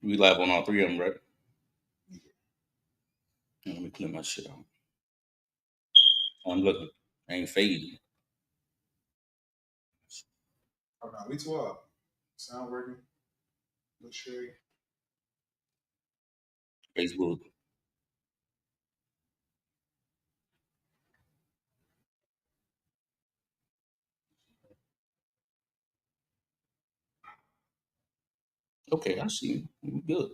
We live on all three of them, right? Let me clear my shit out. I'm looking. I ain't fading. Oh no, we 12. Sound working. Look straight. Facebook. Okay, I see you. We good.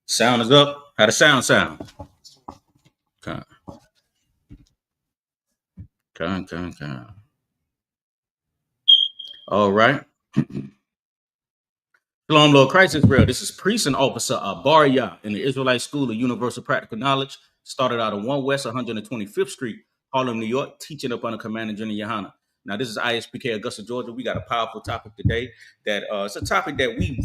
Sound is up. How the sound? Con. All right. Shalom, Lord Christ is real. This is Priest and Officer Abaria in the Israelite School of Universal Practical Knowledge. Started out on 1 West 125th Street, Harlem, New York, teaching up under Commander General Yohana. Now, this is ISPK Augusta, Georgia. We got a powerful topic today. That it's a topic that we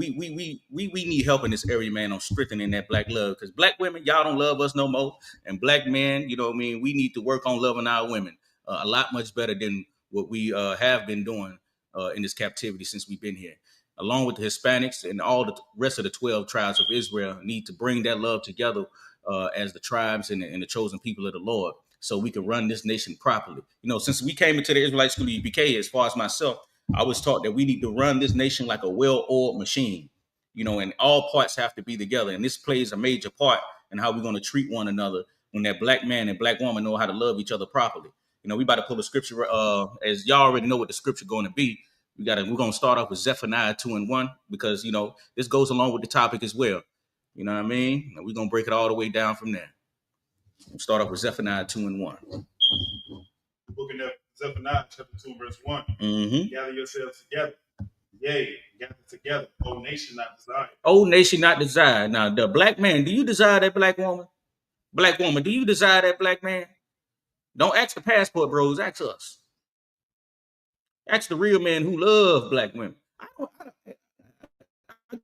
need help in this area, man, on strengthening that black love. Because black women, y'all don't love us no more, and black men, you know what I mean. We need to work on loving our women a lot much better than what we have been doing in this captivity since we've been here. Along with the Hispanics and all the rest of the 12 tribes of Israel, need to bring that love together as the tribes and the chosen people of the Lord, so we can run this nation properly. You know, since we came into the Israelite School of UPK, as far as myself, I was taught that we need to run this nation like a well-oiled machine, you know, and all parts have to be together. And this plays a major part in how we're going to treat one another when that black man and black woman know how to love each other properly. You know, we about to pull the scripture, as y'all already know what the scripture going to be. We're gonna start off with Zephaniah 2:1, because you know this goes along with the topic as well. You know what I mean? And we're gonna break it all the way down from there. We'll start off with Zephaniah 2:1. Looking at Zephaniah chapter 2, verse 1. Gather yourselves together. Yea, gather together. O nation not desired. O nation not desired. Now, the black man, do you desire that black woman? Black woman, do you desire that black man? Don't ask the passport bros, ask us. Ask the real men who love black women.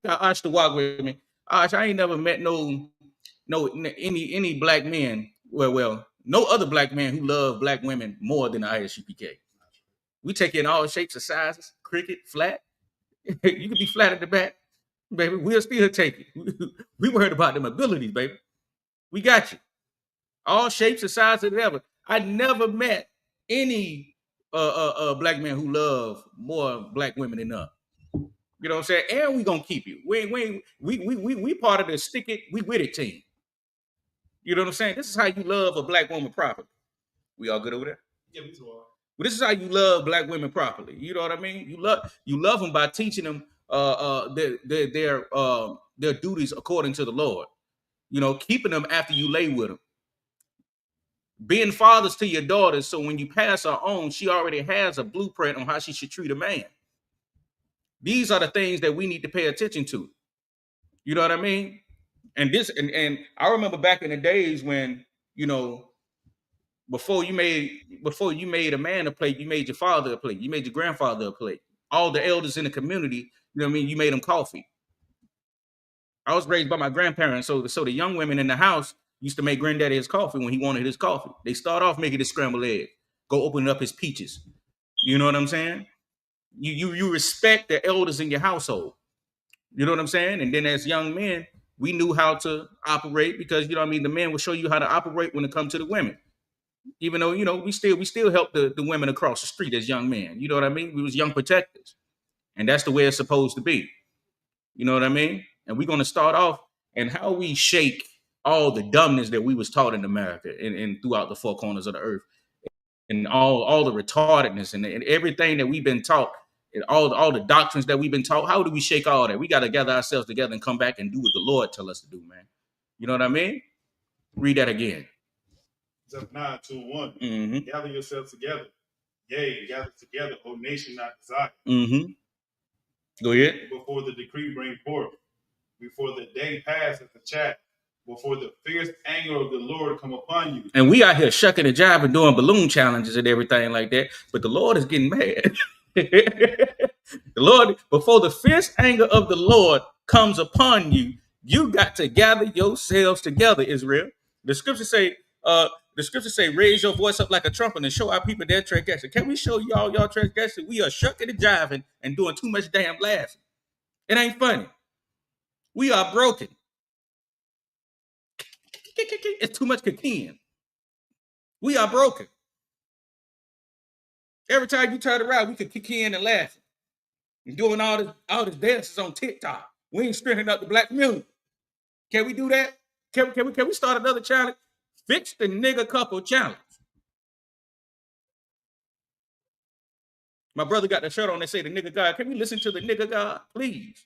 I to walk with me. I ain't never met any black men. Well, no other black man who love black women more than the ISUPK. We take in all shapes and sizes, cricket, flat. You can be flat at the back, baby. We'll still take it. We worried about them abilities, baby. We got you. All shapes and sizes, whatever. I never met any black man who love more black women than us. You know what I'm saying? And we gonna keep you. We part of the stick it, we with it team. You know what I'm saying? This is how you love a black woman properly. We all good over there? Yeah, we all. But this is how you love black women properly. You know what I mean? You love them by teaching them their duties according to the Lord. You know, keeping them after you lay with them. Being fathers to your daughters, so when you pass her on, she already has a blueprint on how she should treat a man. These are the things that we need to pay attention to. You know what I mean? And I remember back in the days when, you know, before you made a man a plate, you made your father a plate, you made your grandfather a plate. All the elders in the community, you know what I mean, you made them coffee. I was raised by my grandparents, so the young women in the house used to make granddaddy his coffee when he wanted his coffee. They start off making his scrambled egg, go open up his peaches. You know what I'm saying? You respect the elders in your household. You know what I'm saying? And then as young men, we knew how to operate, because, you know what I mean, the men will show you how to operate when it comes to the women. Even though, you know, we still help the women across the street as young men. You know what I mean? We was young protectors. And that's the way it's supposed to be. You know what I mean? And we're going to start off and how we shake all the dumbness that we was taught in America and throughout the four corners of the earth. And all the retardedness and everything that we've been taught, and all the doctrines that we've been taught. How do we shake all that? We got to gather ourselves together and come back and do what the Lord tell us to do, man. You know what I mean? Read that again. Zephaniah 2:1. Gather yourselves together. Yea, gather together, O nation not desired. Go ahead. Before the decree bring forth, before the day pass as the chat, before the fierce anger of the Lord come upon you. And we out here shucking and jiving, doing balloon challenges and everything like that. But the Lord is getting mad. The Lord, before the fierce anger of the Lord comes upon you, you got to gather yourselves together, Israel. The scriptures say, The scriptures say, raise your voice up like a trumpet and show our people their transgression. Can we show y'all transgression? We are shucking and jiving and doing too much damn laughing. It ain't funny. We are broken. It's too much kicking. We are broken. Every time you turn around, we can kick in and laughing. And doing all this dances on TikTok. We ain't strengthening up the black community. Can we do that? Can we start another challenge? Fix the nigga couple challenge. My brother got the shirt on that say the nigga God. Can we listen to the nigga God, please?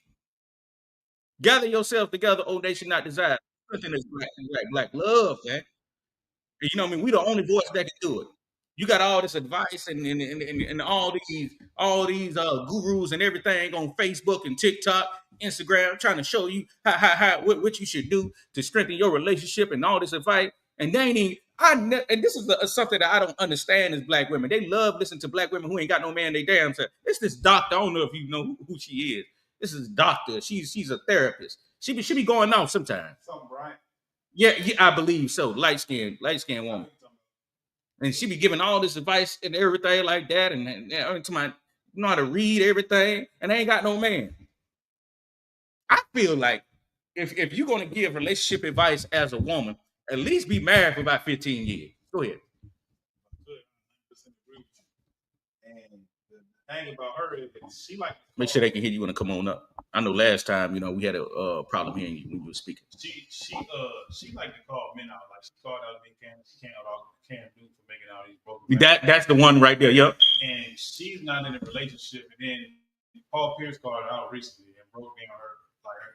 Gather yourself together, O nation not desired. Something is black love, man. You know what I mean? We the only voice that can do it. You got all this advice and all these gurus and everything on Facebook and TikTok, Instagram, trying to show you what you should do to strengthen your relationship and all this advice. And they ain't even, and this is something that I don't understand as black women. They love listening to black women who ain't got no man they damn self. It's this doctor. I don't know if you know who she is. This is doctor. She's a therapist. She be going off sometimes. Something, Brian. Yeah, I believe so. Light skinned woman. And she be giving all this advice and everything like that, and to my know how to read everything, and they ain't got no man. I feel like if you're gonna give relationship advice as a woman, at least be married for about 15 years. Go ahead. And the thing about her is she like make sure they can hear you when I come on up. I know last time, we had a problem hearing you when you were speaking. She like to call men out. Like she called out me she can't do for making all these broken. That's the one right there, yep. And she's not in a relationship. And then Paul Pierce called her out recently and broke down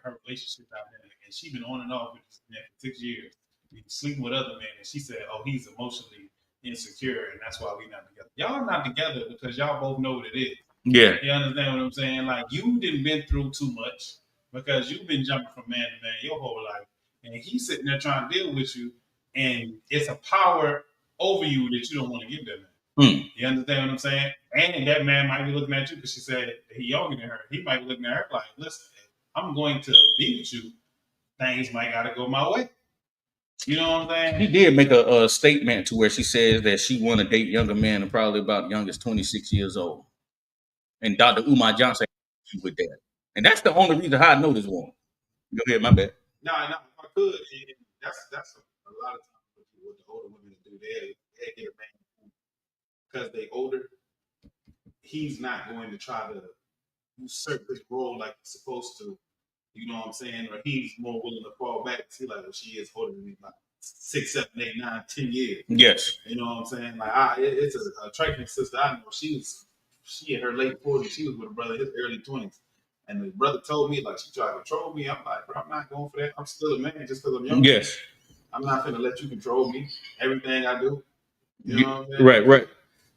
her relationship out there. And she been on and off with this man for 6 years. He's sleeping with other men, and she said, "Oh, he's emotionally insecure, and that's why we not together." Y'all are not together because y'all both know what it is. Yeah. You understand what I'm saying? Like, you didn't been through too much because you've been jumping from man to man your whole life. And he's sitting there trying to deal with you, and it's a power over you that you don't want to give that man. You understand what I'm saying? And that man might be looking at you because she said he younger than her. He might be looking at her like, listen, I'm going to be with you. Things might got to go my way. You know what I'm saying? He did make a statement to where she says that she want to date younger men and probably about youngest 26 years old. And Dr. Umar Johnson with that. And that's the only reason how I know this woman. Go ahead, my bad. No, if I could, and that's a lot of times what the older women do. They get a man because they older. He's not going to try to usurp his role like he's supposed to. You know what I'm saying? Or he's more willing to fall back. See, like, well, she is older than me, like 6, 7, 8, 9, 10 years. Yes. You know what I'm saying? Like, it's a trifling sister I know. She in her late 40s. She was with a brother in his early 20s. And the brother told me, like, she tried to control me. I'm like, bro, I'm not going for that. I'm still a man just because I'm young. Yes. I'm not going to let you control me. Everything I do. You know what I'm saying? Right.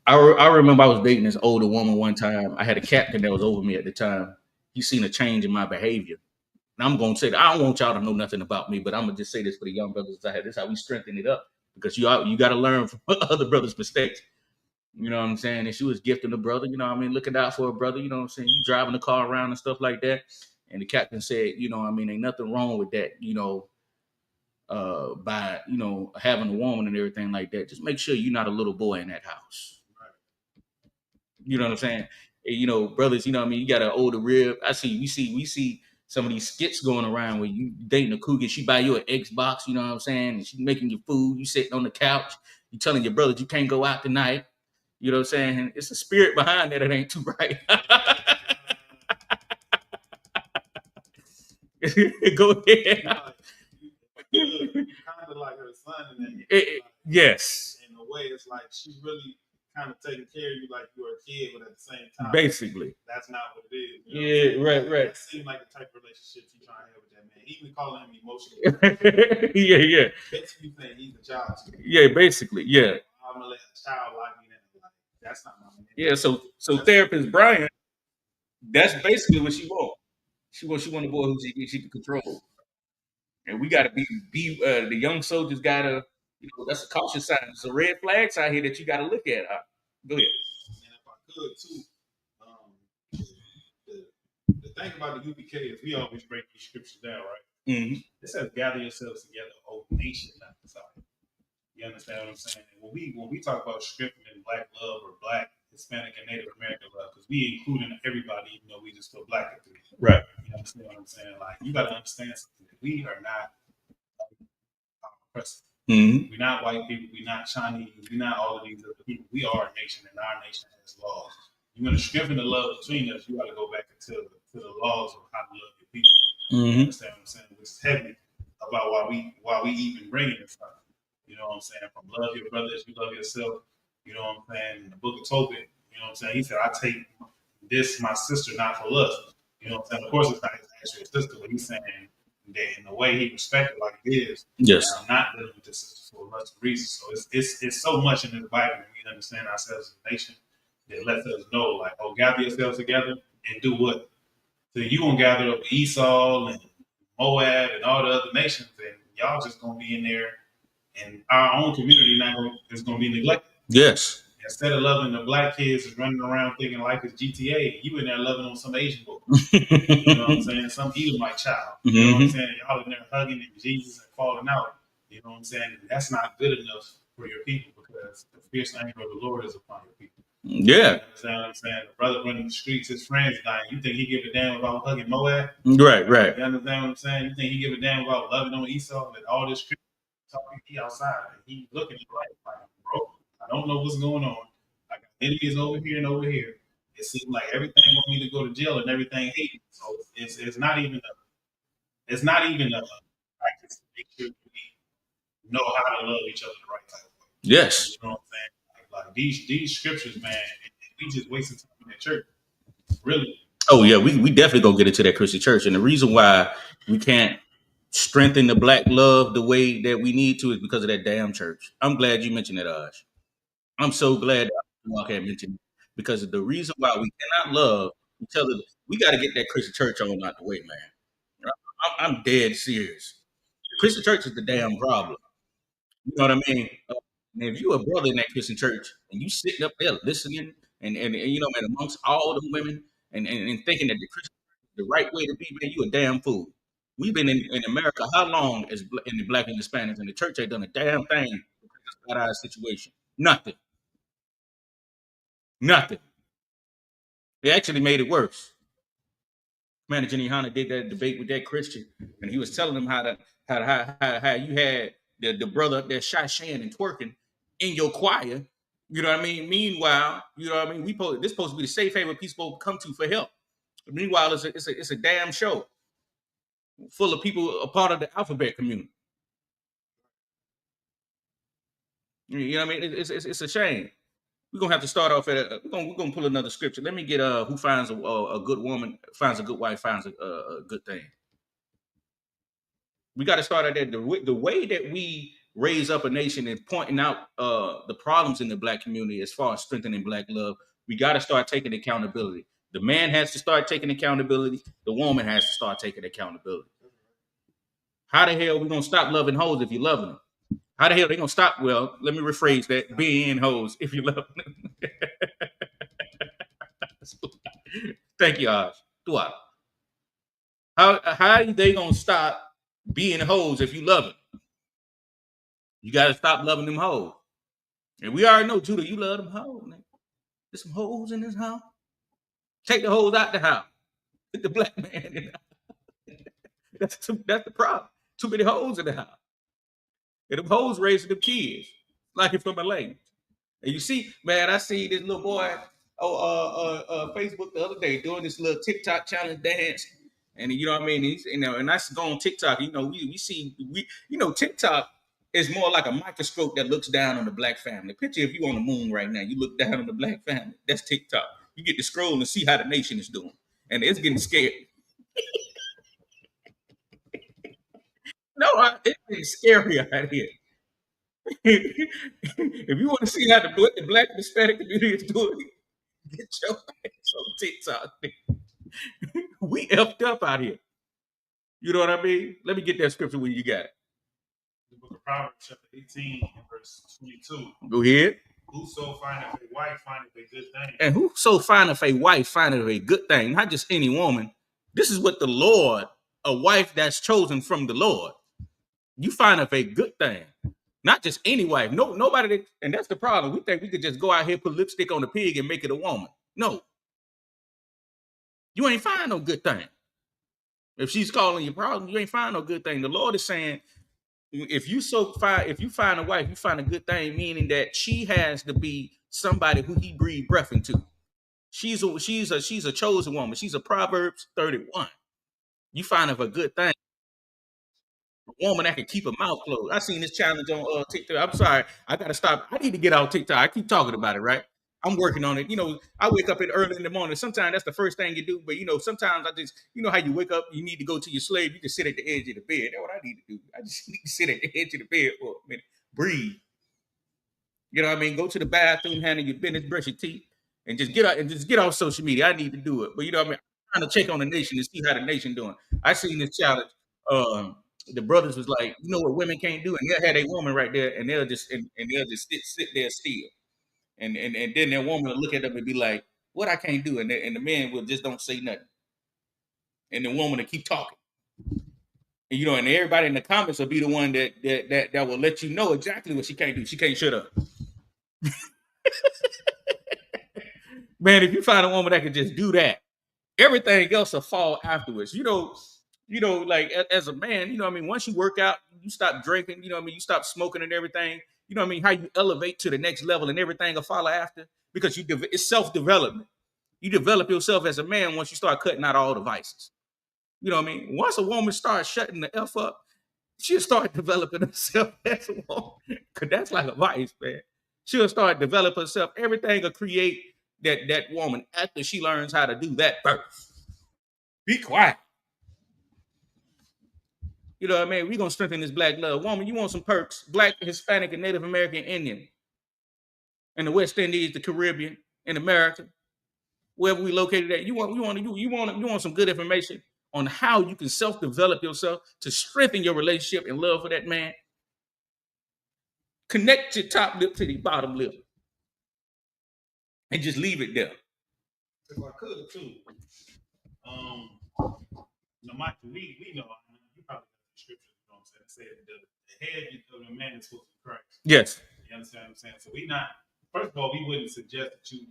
I remember I was dating this older woman one time. I had a captain that was over me at the time. He seen a change in my behavior. And I'm going to say that I don't want y'all to know nothing about me, but I'm going to just say this for the young brothers. This is how we strengthen it up, because you got to learn from other brothers' mistakes. You know what I'm saying? And she was gifting the brother, you know what I mean, looking out for a brother, you know what I'm saying? You driving the car around and stuff like that. And the captain said, you know what I mean, ain't nothing wrong with that, by, having a woman and everything like that. Just make sure you're not a little boy in that house. You know what I'm saying? And, brothers, you know what I mean, you got an older rib. We see some of these skits going around where you dating a cougar, she buy you an Xbox, you know what I'm saying? And she making your food, you sitting on the couch, you telling your brothers you can't go out tonight. You know what I'm saying? It's a spirit behind that. It ain't too right. Go ahead. Kind of like her son. Yes. In a way, it's like she really kind of taking care of you like you were a kid, but at the same time, basically, that's not what it is. Right. That seemed like the type of relationship you trying to have with that man. Even calling him emotional. Yeah. Basically saying he's a child. Yeah, basically, yeah. I'm gonna let a child like me. That's not my man. Yeah, so therapist Brian, that's basically what she wants. She want a boy who she can control. And we gotta be the young soldiers gotta, that's a caution sign. There's a red flags out here that you gotta look at. Go ahead. And if I could too, the thing about the UPK is we always break these scriptures down, right? Mm-hmm. It says, gather yourselves together, O nation, not society. You understand what I'm saying? When we talk about strengthening black love or black, Hispanic, and Native American love, because we including everybody, even though we just feel black at three. Right. You understand what I'm saying? Like, you got to understand something. We are not oppressive. Mm-hmm. We're not white people. We're not Chinese. We're not all of these other people. We are a nation, and our nation has laws. You're going to strengthen the love between us. You got to go back to the laws of how to love your people. Mm-hmm. You understand what I'm saying? Which is heavy about why we even bringing this stuff. You know what I'm saying? From love your brother as you love yourself. You know what I'm saying? In the book of Tobit, you know what I'm saying? He said, I take this, my sister, not for lust. You know what I'm saying? Of course, it's not his actual sister, but he's saying that in the way he respected like it is. Yes. I'm not living with this sister for lust reasons. So it's so much in this Bible, and we understand ourselves as a nation that lets us know, like, oh, gather yourselves together and do what? So you gonna gather up Esau and Moab and all the other nations, and y'all just gonna be in there, and our own community is gonna be neglected. Yes. Instead of loving the black kids is running around thinking like it's GTA, you in there loving on some Asian boy. You know what I'm saying? Some Edomite child. You know what I'm saying? Y'all in there hugging and Jesus and falling out. You know what I'm saying? That's not good enough for your people, because the fierce anger of the Lord is upon your people. Yeah. You understand what I'm saying? The brother running the streets, his friends dying. You think he give a damn about hugging Moab? Right. Right. You understand what I'm saying? You think he give a damn about loving on Esau and all this talking? He outside and he looking at like, bro, I don't know what's going on. I got enemies over here and over here. It seems like everything want me to go to jail and everything hate me. So it's not even a practice to make sure we know how to love each other the right type of way. Yes. You know what I'm saying? Like these scriptures, man, we just wasting time in that church. Really. Oh yeah, we definitely gonna get into that Christian church, and the reason why we can't strengthen the black love the way that we need to is because of that damn church. I'm glad you mentioned it, Ash. I'm so glad that I had mentioned it, because the reason why we cannot love each other, we got to get that Christian church on out the way, man. I'm dead serious. The Christian church is the damn problem. You know what I mean? And if you a brother in that Christian church and you sitting up there listening and you know, man, amongst all the women and thinking that the Christian church is the right way to be, man, you a damn fool. We've been in America how long as in the black and Hispanics, and the church ain't done a damn thing about our situation. Nothing. Nothing. They actually made it worse. Man, Jenny Hanna did that debate with that Christian, and he was telling them how you had the brother up there shan and twerking in your choir. You know what I mean? Meanwhile, you know what I mean? This supposed to be the safe haven people come to for help. Meanwhile, it's a damn show full of people a part of the alphabet community. You know what I mean? It's a shame. We're gonna have to start off at we're gonna pull another scripture. Let me get who finds a good woman, finds a good wife, finds a good thing. We got to start at that. The way that we raise up a nation and pointing out the problems in the black community as far as strengthening black love, we got to start taking accountability. The man has to start taking accountability. The woman has to start taking accountability. How the hell are we gonna stop loving hoes if you're loving them? How the hell are they gonna stop? Well, let me rephrase that: being hoes if you love them. Thank you, Oz. How are they gonna stop being hoes if you love it? You gotta stop loving them hoes. And we already know, Judah, you love them hoes. Man. There's some hoes in this house. Take the hoes out the house. Put the black man in the house. That's the problem. Too many hoes in the house. And them hoes raising them kids. Like it from a language. And you see, man, I see this little boy on Facebook the other day doing this little TikTok challenge dance. And you know what I mean? And that's go on TikTok. You know, we see TikTok is more like a microscope that looks down on the black family. Picture if you on the moon right now, you look down on the black family. That's TikTok. You get to scroll and see how the nation is doing. And it's getting scared. No, it's getting scary out here. If you want to see how the black Hispanic community is doing, get your ass on TikTok. We effed up out here. You know what I mean? Let me get that scripture when you got it. The book of Proverbs, chapter 18, verse 22. Go ahead. Whoso findeth a wife findeth a good thing. And whoso findeth a wife findeth a good thing, not just any woman. This is what the Lord, a wife that's chosen from the Lord. You findeth a good thing. Not just any wife. No, nobody. And that's the problem. We think we could just go out here, put lipstick on a pig, and make it a woman. No, you ain't find no good thing. If she's calling you problem, you ain't find no good thing. The Lord is saying, if you find a wife, you find a good thing, meaning that she has to be somebody who He breathed breath into. She's a chosen woman. She's a Proverbs 31. You find her a good thing. A woman that can keep her mouth closed. I seen this challenge on TikTok. I'm sorry, I gotta stop. I need to get out TikTok. I keep talking about it, right? I'm working on it. I wake up early in the morning. Sometimes that's the first thing you do. But sometimes I just, how you wake up, you need to go to your slave. You just sit at the edge of the bed. That's what I need to do. I just need to sit at the edge of the bed for a minute, breathe. You know what I mean? Go to the bathroom, handle your business, brush your teeth, and just get off social media. I need to do it. But you know what I mean? I'm trying to check on the nation and see how the nation doing. I seen this challenge. The brothers was like, you know what women can't do, and they'll have a woman right there, and they'll just sit there still, and then their woman will look at them and be like, "What I can't do," and the man will just don't say nothing, and the woman will keep talking, and and everybody in the comments will be the one that will let you know exactly what she can't do. She can't shut up. Man, if you find a woman that can just do that, everything else will fall afterwards. Like as a man, once you work out, you stop drinking, you stop smoking and everything, how you elevate to the next level and everything will follow after, because it's self-development. You develop yourself as a man once you start cutting out all the vices. Once a woman starts shutting the F up, she'll start developing herself as a woman. Cause that's like a vice, man. She'll start developing herself. Everything will create that woman after she learns how to do that first. Be quiet. You know what I mean? We're going to strengthen this black love. Woman, you want some perks? Black, Hispanic, and Native American, Indian. In the West Indies, the Caribbean, in America, wherever we located at. You want some good information on how you can self-develop yourself to strengthen your relationship and love for that man. Connect your top lip to the bottom lip. And just leave it there. If I could, too. Michael, we know, you probably got the scripture, you know what I'm saying? It said the head of the man is supposed to be Christ. Yes. You understand what I'm saying? So first of all, we wouldn't suggest that you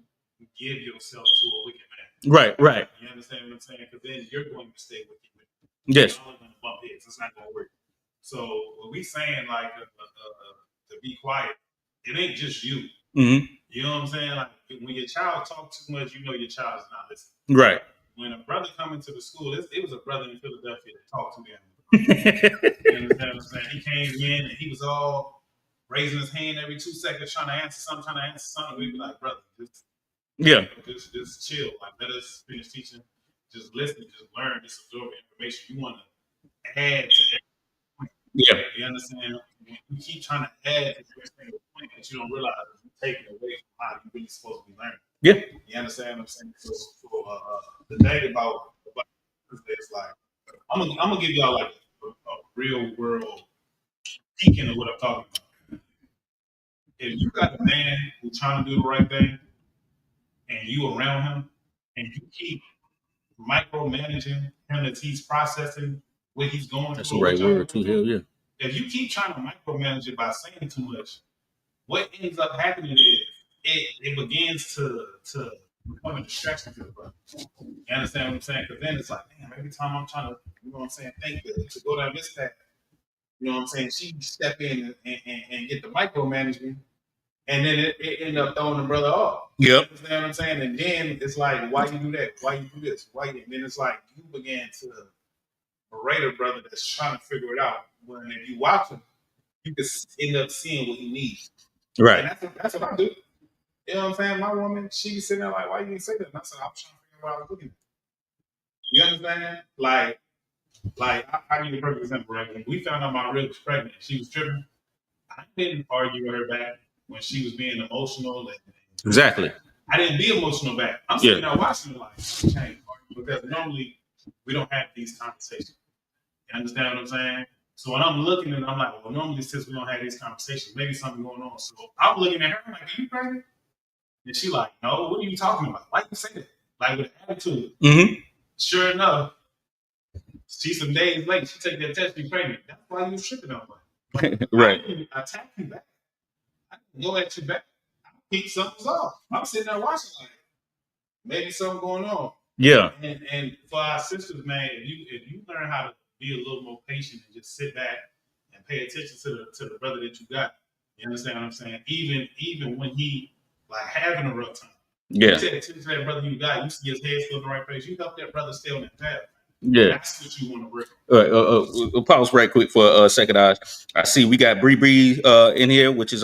give yourself to a wicked man. Right. You understand what I'm saying? Because then you're going to stay wicked. Yes. You're going to bump heads. It's not going to work. So when we saying like to be quiet, it ain't just you. Mm-hmm. You know what I'm saying? Like when your child talks too much, your child is not listening. Right. When a brother come into the school, it was a brother in Philadelphia that talked to them. You understand what I'm saying? He came in and he was all raising his hand every 2 seconds, trying to answer something. We'd be like, brother, just chill. Like, let us finish teaching. Just listen, just learn, just absorb information. You want to add to every point. Yeah. You understand? You keep trying to add to every single point that you don't realize you're taking away from how you're really supposed to be learning. Yeah. You understand what I'm saying? So the thing about is like, I'm gonna give y'all like a real world peek into what I'm talking about. If you got a man who's trying to do the right thing, and you around him, and you keep micromanaging him as he's processing what he's going through. That's the right word too. Hell yeah. If you keep trying to micromanage it by saying too much, what ends up happening is it begins to become a distraction to the brother. You understand what I'm saying? Because then it's like, damn, every time I'm trying to, you know what I'm saying, think to go down this path, you know what I'm saying, she step in and get the micromanagement, and then it end up throwing the brother off. Yep. You understand what I'm saying? And then it's like, why you do that? Why you do this? And then it's like you began to berate a brother that's trying to figure it out. When if you watch him, you can end up seeing what he needs. Right. And that's what I do. You know what I'm saying? My woman, she be sitting there like, why you didn't say that? And I said, I'm trying to figure out what I was looking at. You understand? Like I'll give you a perfect example, right? When we found out my rib was pregnant, she was tripping. I didn't argue with her back when she was being emotional. Exactly. I didn't be emotional back. I'm sitting there watching it like, I can't argue, because normally we don't have these conversations. You understand what I'm saying? So when I'm looking and I'm like, well, normally since we don't have these conversations, maybe something going on. So I'm looking at her, I'm like, are you pregnant? And she like, no, what are you talking about? Why you say that? Like with attitude. Mm-hmm. Sure enough, she's some days late. She take that test, be pregnant. That's why you was tripping on her. Right. I can attack you back. I can go at you back. Keep something's off. I'm sitting there watching like maybe something going on. Yeah. And for our sisters, man, if you learn how to be a little more patient and just sit back and pay attention to the brother that you got, you understand what I'm saying? Even when he like having a rough time, Yeah. you pay attention to that brother you got. You see his head still in the right place. You help that brother stay on that path. Yeah. That's what you want to work. We'll pause right quick for a second. I see we got Bree Bree in here, which is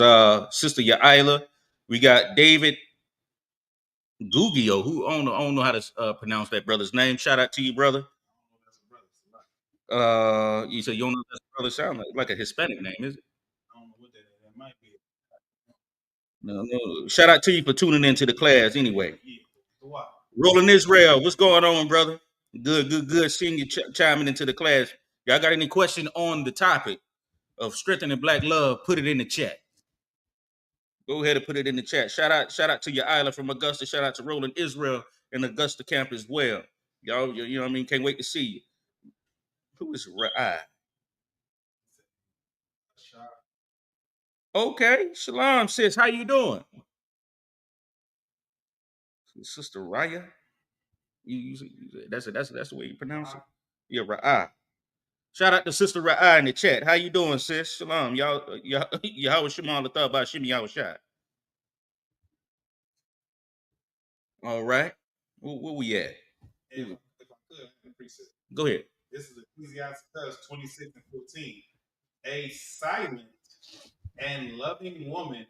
sister Yaila. We got David Gugio, who I don't know how to pronounce that brother's name. Shout out to you, brother. You said you don't know what that brother sound like a Hispanic name, is it? I don't know what that might be. No. Shout out to you for tuning into the class anyway. Yeah. Wow. Rolling Israel, what's going on, brother? Good seeing you chiming into the class. Y'all got any question on the topic of strengthening black love? Put it in the chat. Go ahead and put it in the chat. Shout out to your island from Augusta. Shout out to Roland Israel and Augusta camp as well. Y'all, you know what I mean? Can't wait to see you. Who is Ra'ai? Okay, Shalom, sis. How you doing? Sister Raya. You that's the way you pronounce it. Yeah, Ra'ai. Shout out to Sister Ra'ai in the chat. How you doing, sis? Shalom. Y'all was Shema the thought about Shimmy y'all shot. All right. Where we at? If I could, go ahead. This is Ecclesiastes 26 and 14. A silent and loving woman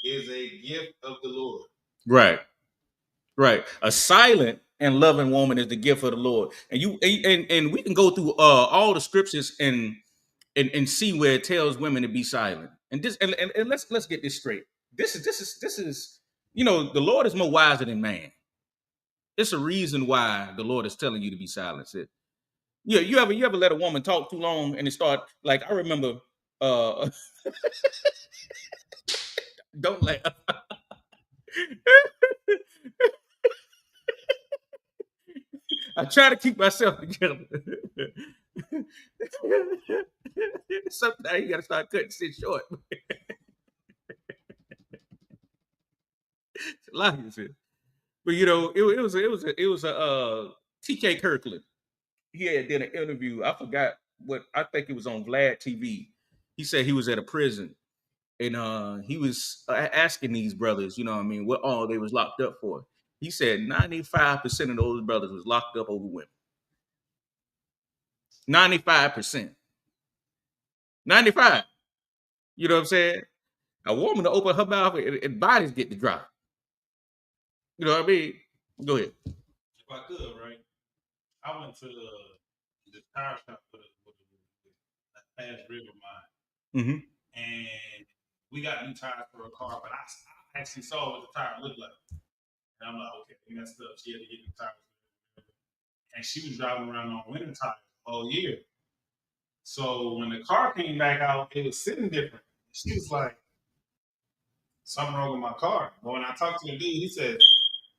is a gift of the Lord. Right. A silent and loving woman is the gift of the Lord. And we can go through all the scriptures and see where it tells women to be silent. And this and let's get this straight. This is the Lord is more wiser than man. It's a reason why the Lord is telling you to be silent. Yeah, you ever let a woman talk too long and it start like I remember don't laugh. I try to keep myself together. Sometimes you gotta start cutting shit short. Like you said. But it was a TK Kirkland. He had did an interview. I forgot what I think it was on Vlad TV. He said he was at a prison and he was asking these brothers, you know what I mean, what all they was locked up for. He said 95% of those brothers was locked up over women. 95%. 95. You know what I'm saying? A woman to open her mouth and bodies get to drop. You know what I mean? Go ahead. If I could, right? I went to the tire shop with a past rib of mine. Mm-hmm. And we got new tires for a car, but I actually saw what the tire looked like. And I'm like, okay, we messed up. She had to get new tires. And she was driving around on winter tires all year. So when the car came back out, it was sitting different. She was like, something wrong with my car. But when I talked to the dude, he said,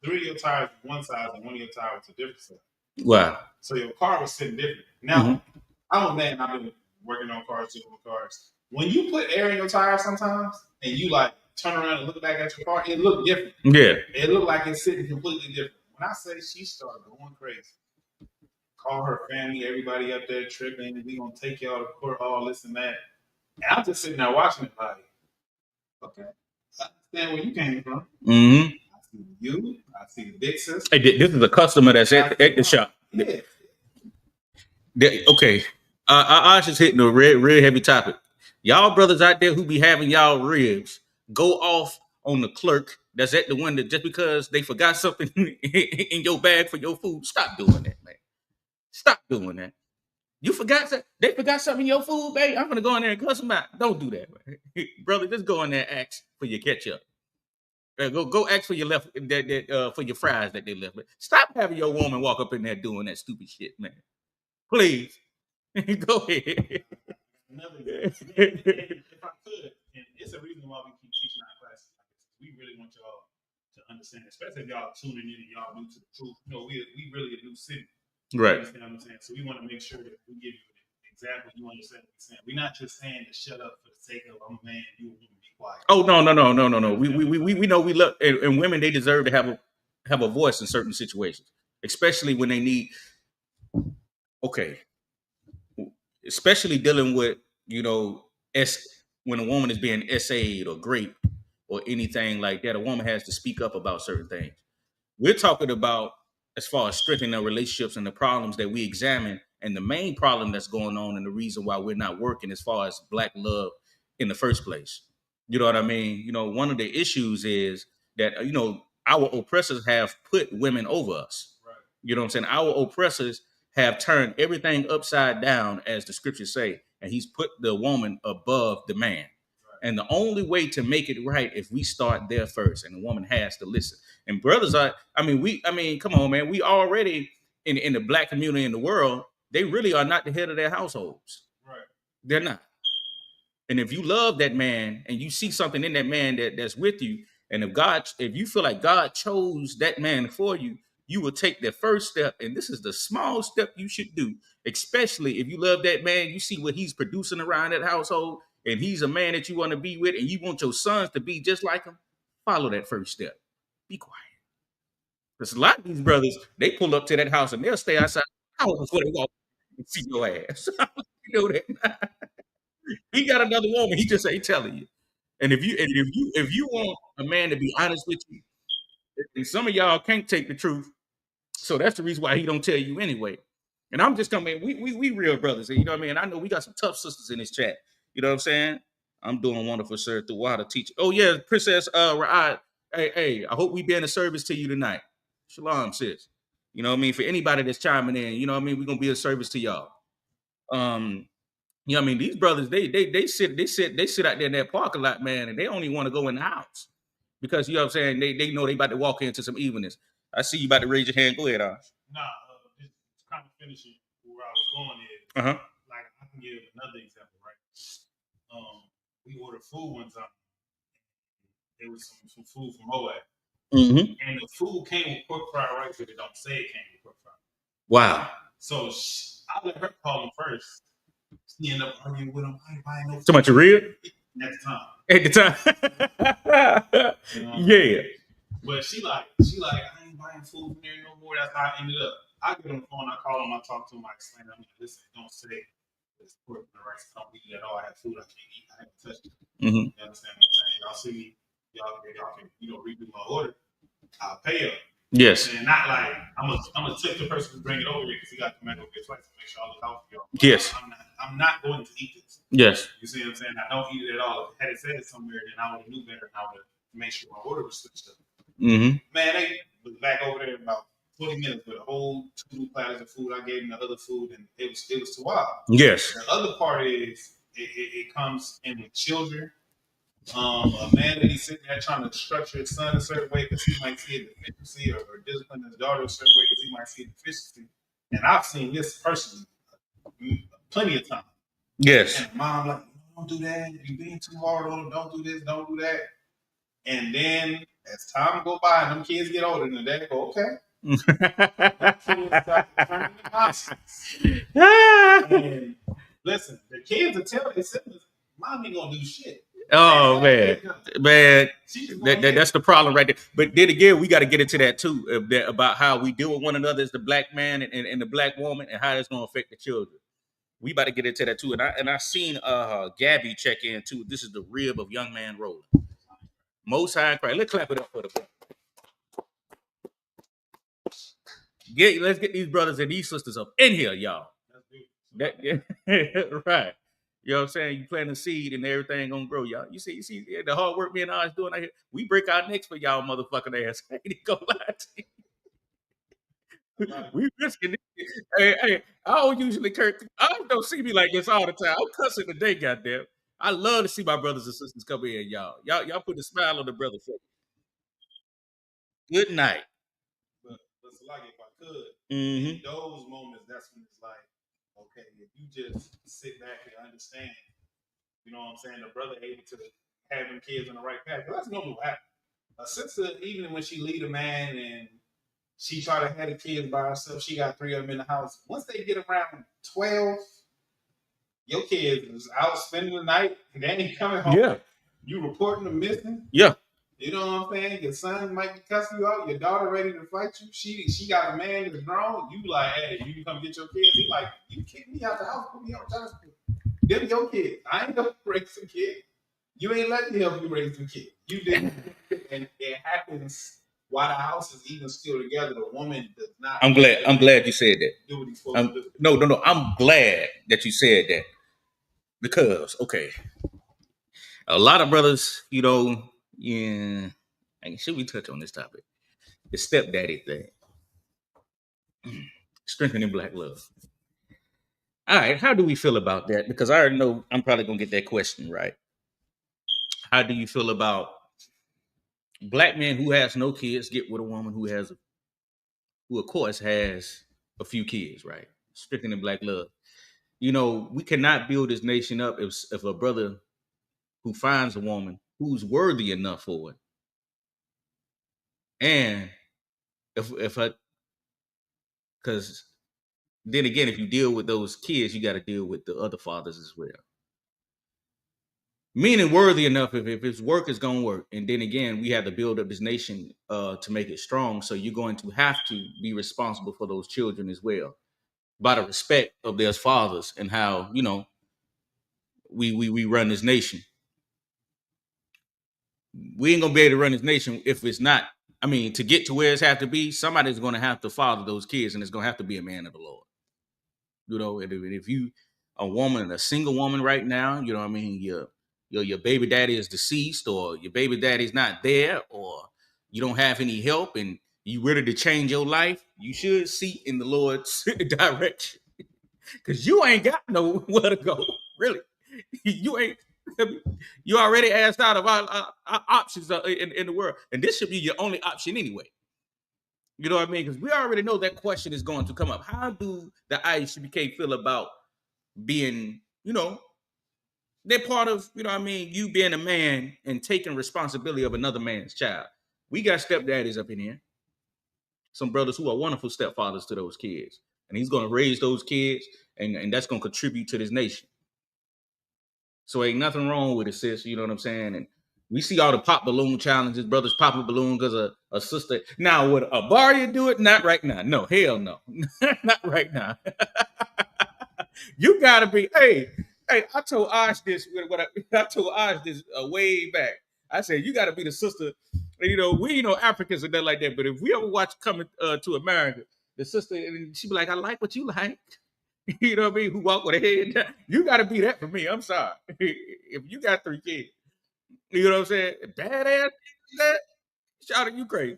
3 of your tires was one size and 1 of your tires was a different size. Wow. So your car was sitting different. Now, I'm a man, I've been working on cars, dealing with cars. When you put air in your tires sometimes and you like turn around and look back at your car, it looked different. Yeah. It looked like it's sitting completely different. When I say she started going crazy, call her family, everybody up there tripping, we gonna take y'all to court, all this and that. And I'm just sitting there watching it like, okay, I understand where you came from. Mm-hmm. I see you, I see the big sister. Hey, this is a customer that's at the shop. Yeah. Okay. I just hitting a real heavy topic. Y'all brothers out there who be having y'all ribs go off on the clerk that's at the window just because they forgot something in your bag for your food. Stop doing that, man. Stop doing that. You forgot that they forgot something in your food, babe. I'm gonna go in there and cuss them out. Don't do that, man. Brother. Just go in there and ask for your ketchup. Go ask for your left for your fries that they left. Stop having your woman walk up in there doing that stupid shit, man. Please. Go ahead. If I could, and it's a reason why we keep teaching our classes like this. We really want y'all to understand, especially if y'all tuning in and y'all new to the truth. You know, we really a new city. Right. You understand what I'm saying? So we want to make sure that we give you example, you understand what we're saying. We're not just saying to shut up for the sake of I'm a man, you a woman, be quiet. Oh no. We know we love and women, they deserve to have a voice in certain situations, especially when they need. Okay, especially dealing with s when a woman is being SA'd or raped or anything like that. A woman has to speak up about certain things. We're talking about as far as strengthening our relationships and the problems that we examine, and the main problem that's going on, and the reason why we're not working as far as black love in the first place. You know what I mean? One of the issues is that our oppressors have put women over us. Right. You know what I'm saying? Our oppressors have turned everything upside down, as the scriptures say, and he's put the woman above the man. And the only way to make it right if we start there first, and the woman has to listen. And brothers come on, man. We already in the black community in the world, they really are not the head of their households. Right. They're not. And if you love that man and you see something in that man that's with you, and if you feel like God chose that man for you, you will take the first step. And this is the small step you should do, especially if you love that man, you see what he's producing around that household, and he's a man that you want to be with, and you want your sons to be just like him. Follow that first step. Be quiet. Because a lot of these brothers, they pull up to that house and they'll stay outside hours before they walk and see your ass. You know that. He got another woman. He just ain't telling you. And if you want a man to be honest with you, and some of y'all can't take the truth, so that's the reason why he don't tell you anyway. And I'm just coming. We real brothers. You know what I mean? I know we got some tough sisters in this chat. You know what I'm saying? I'm doing wonderful, sir, through water teacher. Oh yeah, Princess Ra'ad. Hey, I hope we been a service to you tonight. Shalom, sis. You know what I mean? For anybody that's chiming in, you know what I mean? We're gonna be a service to y'all. You know what I mean? These brothers, they sit out there in that parking lot, man, and they only want to go in the house because you know what I'm saying. They know they about to walk into some evilness. I see you about to raise your hand. Go ahead, Ash. Nah, just kind of finishing where I was going is like I can give another example, right? We ordered food one time. There was some food from Moab, and the food came with pork fried rice, but it don't say it came with pork fried. Wow. So I let her call him first. She ended up arguing with him. I ain't buying no food. So much real? At the time. Yeah. But she like, I ain't buying food from there no more. That's how I ended up. I get on the phone, I call him, I talk to him, I explain to him, listen, don't say it's pork and rice. Don't eat it at all. I have food I can't eat. I haven't touched it. You understand what I'm saying? Y'all see me, y'all can, redo my order. I'll pay up. Yes. And not like I'm gonna tip the person to bring it over here because he got to come back over here twice to make sure I look out for y'all. Yes. I'm not going to eat this. Yes. You see what I'm saying? I don't eat it at all. Had it said it somewhere, then I would have knew better and I would have made sure my order was switched up. Man, they was back over there in about 20 minutes with a whole 2 platters of food. I gave them the other food, and it was too wild. Yes. The other part is it comes in with children. A man that he's sitting there trying to structure his son a certain way because he might see a deficiency, or discipline his daughter a certain way because he might see a deficiency. And I've seen this personally plenty of times. Yes. And mom like, don't do that. You're being too hard on him. Don't do this. Don't do that. And then as time go by and them kids get older, and the dad go, okay. And listen, the kids will tell their siblings, mom ain't gonna do shit. Oh man, that's the problem right there. But then again, we got to get into that too, about how we deal with one another as the black man and the black woman, and how that's going to affect the children. We about to get into that too. And I seen Gabby check in too. This is the rib of Young Man Rolling. Most High in Christ. Let's clap it up for the boy. Let's get these brothers and these sisters up in here, y'all. Right. You know what I'm saying? You plant a seed and everything gonna grow, y'all. You see the hard work me and I is doing out here. We break our necks for y'all motherfucking ass. I ain't gonna lie to you. We risking it. Hey, I don't usually I don't see me like this all the time. I'm cussing today, goddamn. I love to see my brothers and sisters come in, y'all. Y'all put a smile on the brother face. Good night. But like if I could, in those moments, that's when it's like, okay, if you just sit back and understand, you know what I'm saying, the brother able to have them kids on the right path. That's normally what happens. A sister, even when she lead a man and she try to have the kids by herself, she got 3 of them in the house. Once they get around 12, Your kids is out spending the night and they ain't coming home. Yeah. You reporting them missing. Yeah. You know what I'm saying? Your son might be cussing you out. Your daughter ready to fight you. She got a man that's grown. You like, hey, you can come get your kids. He like, you kick me out the house, put me on child support. Them your kids. I ain't gonna raise some kids. You ain't letting me help you raise some kids. You didn't. And it happens while the house is even still together. The woman does not. I'm glad you said that. Do what he's supposed to do. No. I'm glad that you said that. Because, okay, a lot of brothers, you know, yeah. Should we touch on this topic? The stepdaddy thing. Strengthening black love. All right, how do we feel about that? Because I already know I'm probably going to get that question right. How do you feel about black men who has no kids get with a woman who of course has a few kids, right? Strengthening black love. You know, we cannot build this nation up if a brother who finds a woman who's worthy enough for it. And because then again, if you deal with those kids, you got to deal with the other fathers as well. Meaning worthy enough if its work is going to work. And then again, we have to build up this nation to make it strong. So you're going to have to be responsible for those children as well, by the respect of their fathers and how, you know, we run this nation. We ain't going to be able to run this nation if it's not, I mean, to get to where it's have to be, somebody's going to have to father those kids, and it's going to have to be a man of the Lord. You know, if you a woman, a single woman right now, you know what I mean, your baby daddy is deceased, or your baby daddy's not there, or you don't have any help and you ready to change your life, you should seek in the Lord's direction. Because you ain't got nowhere to go. Really. You already asked out of our options in the world. And this should be your only option anyway. You know what I mean? Because we already know that question is going to come up. How do the IUCBK feel about being, you know, they're part of, you know what I mean, you being a man and taking responsibility of another man's child. We got stepdaddies up in here. Some brothers who are wonderful stepfathers to those kids. And he's going to raise those kids, and that's going to contribute to this nation. So ain't nothing wrong with it, sis. You know what I'm saying? And we see all the pop balloon challenges, brothers popping balloons because a sister. Now, would a Baria do it? Not right now. No, hell no. Not right now. You got to be, hey, I told Osh this, I told Osh this way back. I said, you got to be the sister. You know, we ain't no Africans or nothing like that. But if we ever watch Coming to America, the sister, and she be like, I like what you like. You know what I mean? Who walk with a head down. You got to be that for me. I'm sorry. If you got 3 kids, you know what I'm saying? Badass, that, shout out, you crazy. You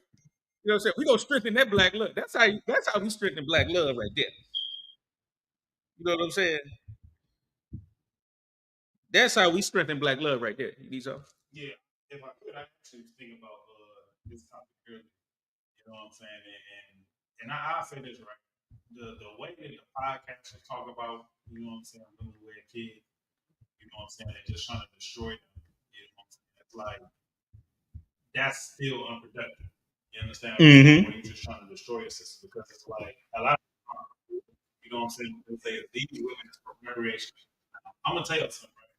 know what I'm saying? We gonna strengthen that black love. That's how we strengthen black love right there. You know what I'm saying? That's how we strengthen black love right there. You need something? Yeah. If I could, I actually think about this topic earlier. You know what I'm saying? And I'll say this right. The way that the podcasters talk about, you know what I'm saying, women who had kids, you know what I'm saying, they're just trying to destroy them. You know what I'm saying? It's like, that's still unproductive. You understand? Mm-hmm. When you're just trying to destroy your system, because it's like a lot of, you know what I'm saying, they say these women is for recreation. I'm gonna tell you something, right?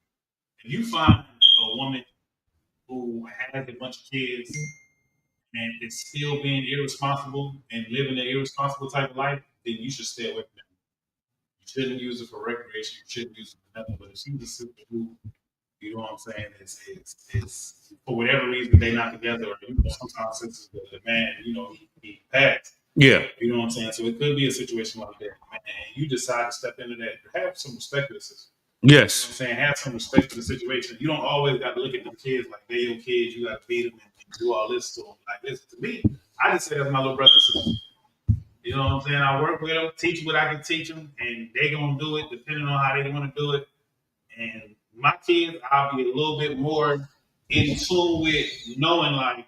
If you find a woman who has a bunch of kids and is still being irresponsible and living an irresponsible type of life, then you should stay away from them. You shouldn't use it for recreation. You shouldn't use it for nothing. But if she's a sister who, you know what I'm saying, is for whatever reason they're not together, or you know, sometimes since the man, you know, he passed. Yeah. You know what I'm saying? So it could be a situation like that. And you decide to step into that. Have some respect for the system. Yes. You know what I'm saying? Have some respect for the situation. You don't always got to look at the kids like they're your kids. You got to feed them and do all this to them. Like this, to me, I just say that's my little brother and sister. You know what I'm saying? I work with them, teach what I can teach them, and they're going to do it depending on how they want to do it. And my kids, I'll be a little bit more in tune with knowing, like,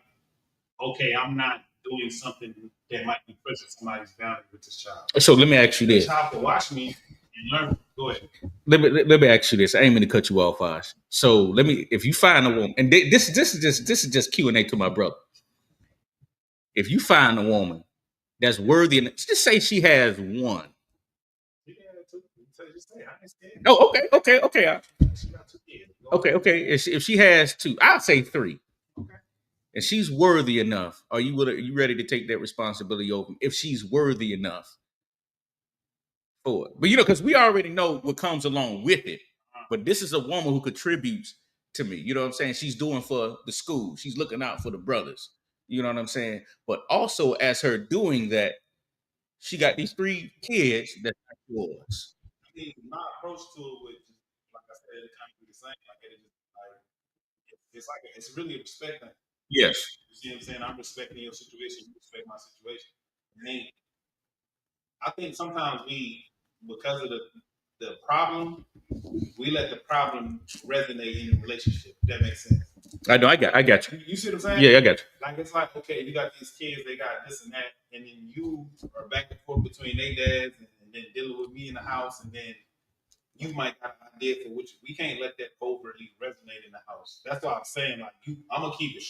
okay, I'm not doing something that might be pushing somebody's boundary with this child. So let me ask you this. The child can watch me and learn. Go ahead. Let me ask you this. I ain't mean to cut you off, Osh. So if you find a woman, and this is just Q&A to my brother. If you find a woman that's worthy, and just say she has one. just say I understand. Oh, okay. She got 2 kids. Okay. If she has 2, I'll say 3. Okay. And she's worthy enough. Are you ready to take that responsibility over? If she's worthy enough for it, but because we already know what comes along with it. But this is a woman who contributes to me. You know what I'm saying? She's doing for the school. She's looking out for the brothers. You know what I'm saying? But also, as her doing that, she got these 3 kids that's not yours. I mean, my approach to it with, like I said, it kind of be the same. Like it is just like it's really a respect thing. Yes. You see what I'm saying? I'm respecting your situation. You respect my situation. And then I think sometimes we, because of the problem, we let the problem resonate in the relationship. If that makes sense. I know. I got you. You see what I'm saying? Yeah, I got you. Like it's like, okay, you got these kids, they got this and that, and then you are back and forth between their dads and then dealing with me in the house, and then you might have an idea for which we can't let that overly resonate in the house. That's why I'm saying, like, I'm gonna keep it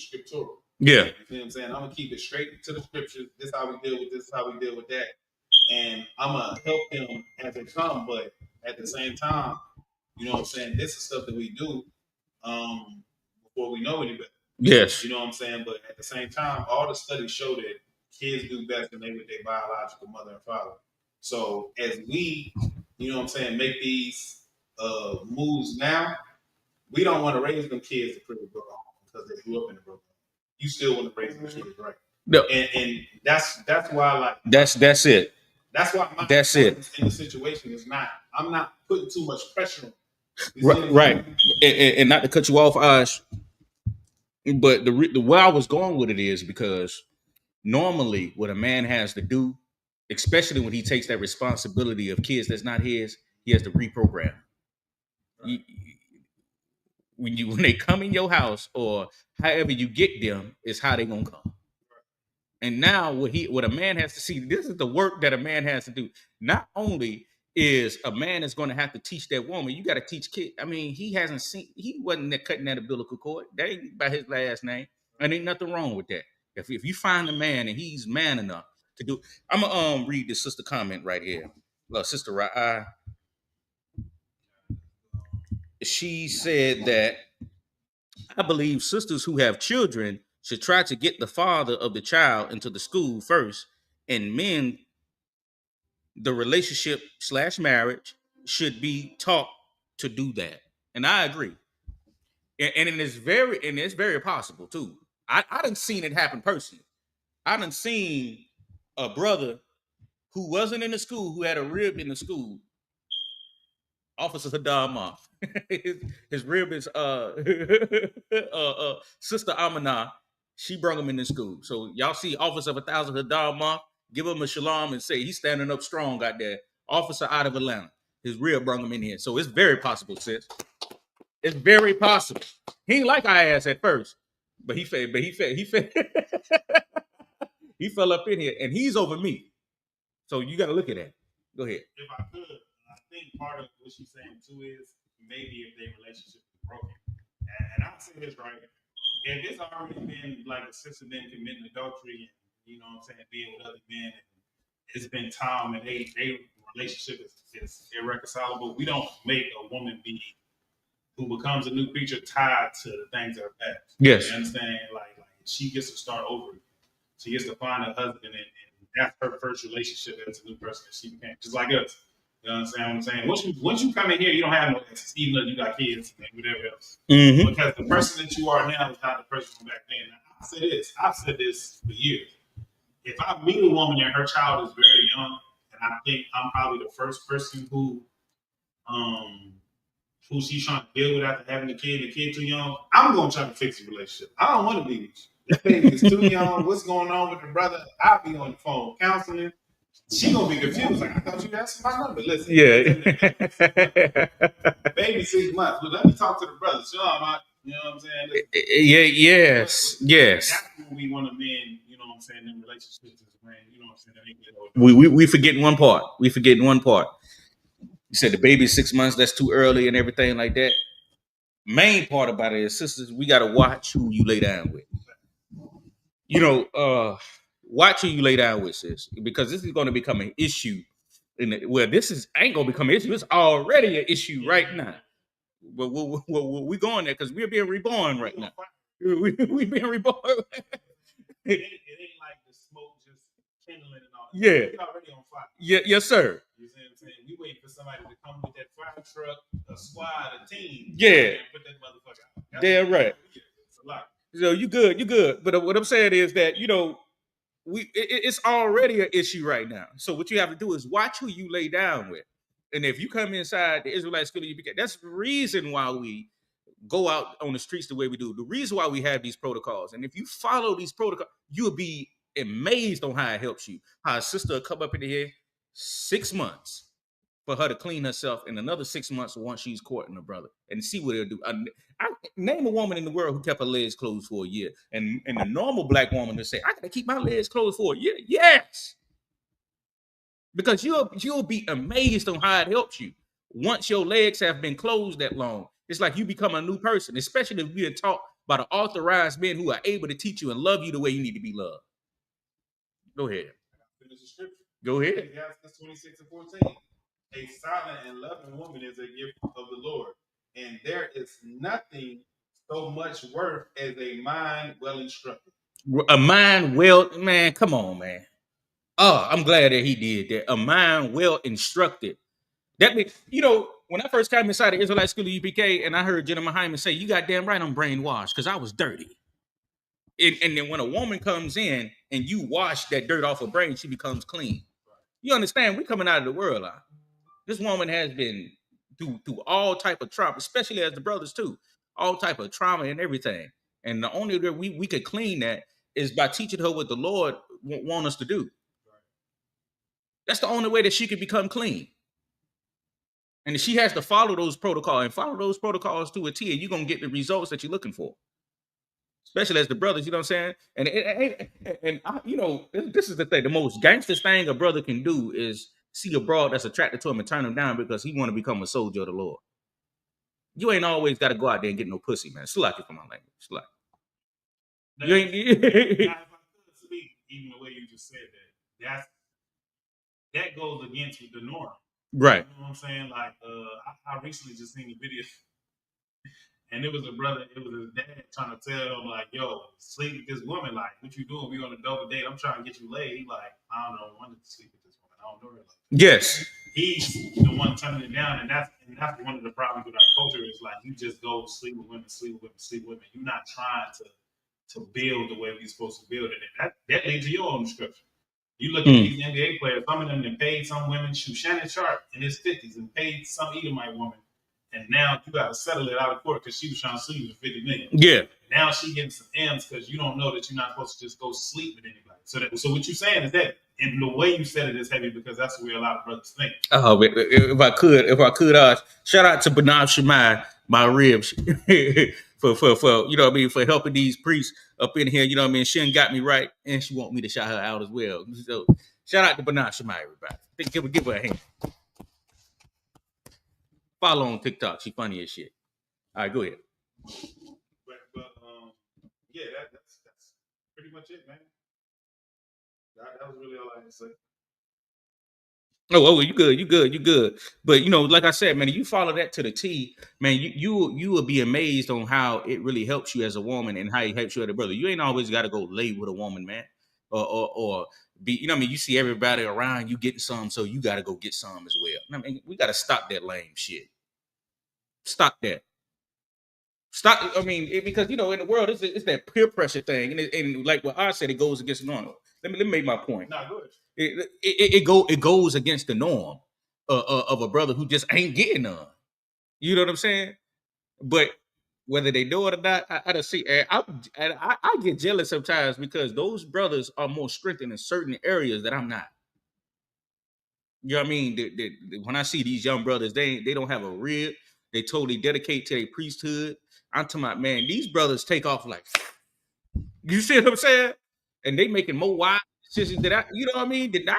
scriptural. Yeah. You feel what I'm saying? I'm gonna keep it straight to the scriptures. This is how we deal with this, how we deal with that. And I'm gonna help them as they come, but at the same time, you know what I'm saying? This is stuff that we do before we know any better. Yes. You know what I'm saying? But at the same time, all the studies show that kids do best when they with their biological mother and father. So as we, you know what I'm saying, make these moves now, we don't want to raise them kids in pretty broke home because they grew up in a broke home. You still want to raise them kids, right? No. And that's why, like, that's it. That's why that's it. In the situation is not. I'm not putting too much pressure on. Right. And not to cut you off, Ash, but the where I was going with it is because normally what a man has to do, especially when he takes that responsibility of kids that's not his, he has to reprogram. Right. When they come in your house or however you get them is how they gonna come. And now what a man has to see, this is the work that a man has to do. Not only is a man is going to have to teach that woman, you got to teach kids. I mean, he wasn't there cutting that umbilical cord. That ain't by his last name. And ain't nothing wrong with that. If you find a man and he's man enough to do, I'm gonna read this sister comment right here. Sister Ra'a. She said that I believe sisters who have children should try to get the father of the child into the school first, and men, the relationship / marriage should be taught to do that. And I agree. And it's very possible too. I done seen it happen personally. I done seen a brother who wasn't in the school, who had a rib in the school. Officer Hadar his rib is Sister Amana. She brought him in the school. So y'all see Officer of 1,000 Hadar, give him a shalom and say he's standing up strong out there. Officer out of Atlanta. His rib brought him in here. So it's very possible, sis. It's very possible. He ain't like our ass at first, but he fell he fell up in here, and he's over me. So you got to look at that. Go ahead. If I could, I think part of what she's saying too is maybe if their relationship is broken, and I'll say this right: if it's already been like a sister been committing adultery, and you know what I'm saying, being with other men, and it's been time, and their relationship is irreconcilable, we don't make a woman be who becomes a new creature tied to the things that are past. Yes. You understand? Like she gets to start over. She gets to find a husband, and that's her first relationship as a new person that she became. Just like us. You understand what I'm saying? Once you come in here, you don't have no exes, even though you got kids and whatever else. Mm-hmm. Because the person that you are now is not the person from back then. I've said this for years. If I meet a woman and her child is very young, and I think I'm probably the first person who she's trying to deal with after having the kid too young, I'm going to try to fix the relationship. I don't want to be with you. That baby is too young. What's going on with the brother? I'll be on the phone counseling. She gonna be confused. Like, I thought you asked my number. Listen, baby 6 months. But let me talk to the brother. So you know what I'm saying? Yes. That's when we want to men. You know what I'm saying? In relationships is when you know what I'm We saying. forgetting one part. You said the baby's 6 months. That's too early and everything like that. Main part about it is, sisters, we gotta watch who you lay down with. You know, watch who you lay down with, sis, because this is going to become an issue Well, this is ain't gonna become an issue. It's already an issue right now. But we going there because we're being reborn right now. We being reborn. It ain't like the smoke just kindling and all. Yeah. It's already on fire. Yeah, yes, sir. You see what I'm saying? We waiting for somebody to come with that fire truck, a squad, a team. Yeah. And put that motherfucker out. That's Damn right. It's a lot. So you good. But what I'm saying is that it's already an issue right now. So what you have to do is watch who you lay down with, and if you come inside the Israelite school, that's the reason why we go out on the streets the way we do. The reason why we have these protocols, and if you follow these protocols, you'll be amazed on how it helps you. How a sister will come up in here 6 months for her to clean herself, in another 6 months once she's courting her brother, and see what they'll do. I name a woman in the world who kept her legs closed for a year, and the normal black woman to say, "I gotta keep my legs closed for a year." Yes, because you'll be amazed on how it helps you once your legs have been closed that long. It's like you become a new person, especially if you're taught by the authorized men who are able to teach you and love you the way you need to be loved. Go ahead. Finish the scripture. Go ahead. Ecclesiastes 26 and 14. A silent and loving woman is a gift of the Lord, and there is nothing so much worth as a mind well instructed. A mind well, man, come on, man. Oh, I'm glad that he did that. A mind well instructed. That means, when I first came inside the Israelite School of UPK, and I heard Jenna Hyman say, "You got damn right I'm brainwashed because I was dirty." And then when a woman comes in and you wash that dirt off her brain, she becomes clean. You understand? We're coming out of the world. This woman has been through all type of trauma, especially as the brothers too, all type of trauma and everything. And the only way we could clean that is by teaching her what the Lord want us to do. That's the only way that she could become clean. And she has to follow those protocols to a T, and you're gonna get the results that you're looking for. Especially as the brothers, you know what I'm saying? This is the thing. The most gangster thing a brother can do is see a broad that's attracted to him and turn him down because he want to become a soldier of the Lord. You ain't always got to go out there and get no pussy, man. Slack it for my language. Slack. You ain't. If I could speak, even the way you just said that goes against the norm. Right. You know what I'm saying? Like, I recently just seen a video, and it was a brother, it was his dad trying to tell him, like, "Yo, sleep with this woman. Like, what you doing? We on a double date. I'm trying to get you laid." He like, "I don't know. I wanted to sleep with this woman. I don't know her." Like, yes. He's the one turning it down, and that's one of the problems with our culture is like you just go sleep with women. You're not trying to build the way we're supposed to build it. And that leads to your own description. You look at these NBA players, some of them that paid some women, Shannon Sharp in his 50s, and paid some Edomite woman, and now you got to settle it out of court because she was trying to sue you for $50 million. Yeah. Now she getting some M's because you don't know that you're not supposed to just go sleep with anybody. So what you're saying is that, and the way you said it is heavy because that's the way a lot of brothers think. Oh, if I could, shout out to Bernard Shemai, my ribs, for you know what I mean, for helping these priests up in here. You know what I mean. She got me right, and she want me to shout her out as well. So shout out to Bernard Shemai, everybody. Give her a hand. Follow on TikTok. She funny as shit. All right, go ahead. But yeah, that's pretty much it, man. That was really all I had to say. Oh, you good. But like I said, man, you follow that to the T, man. You will be amazed on how it really helps you as a woman and how it helps you as a brother. You ain't always got to go lay with a woman, man, or be. You know what I mean? You see everybody around you getting some, so you got to go get some as well. I mean, we got to stop that lame shit. Stop that. Stop. I mean, because in the world, it's that peer pressure thing, and like what I said, it goes against the norm. Let me make my point. No, good. It goes against the norm of a brother who just ain't getting none. You know what I'm saying? But whether they know it or not, I don't see. I get jealous sometimes because those brothers are more strengthened in certain areas that I'm not. You know what I mean? When I see these young brothers, they don't have a rib. They totally dedicate to their priesthood. I'm talking about, man, these brothers take off like, you see what I'm saying? And they making more wise decisions that I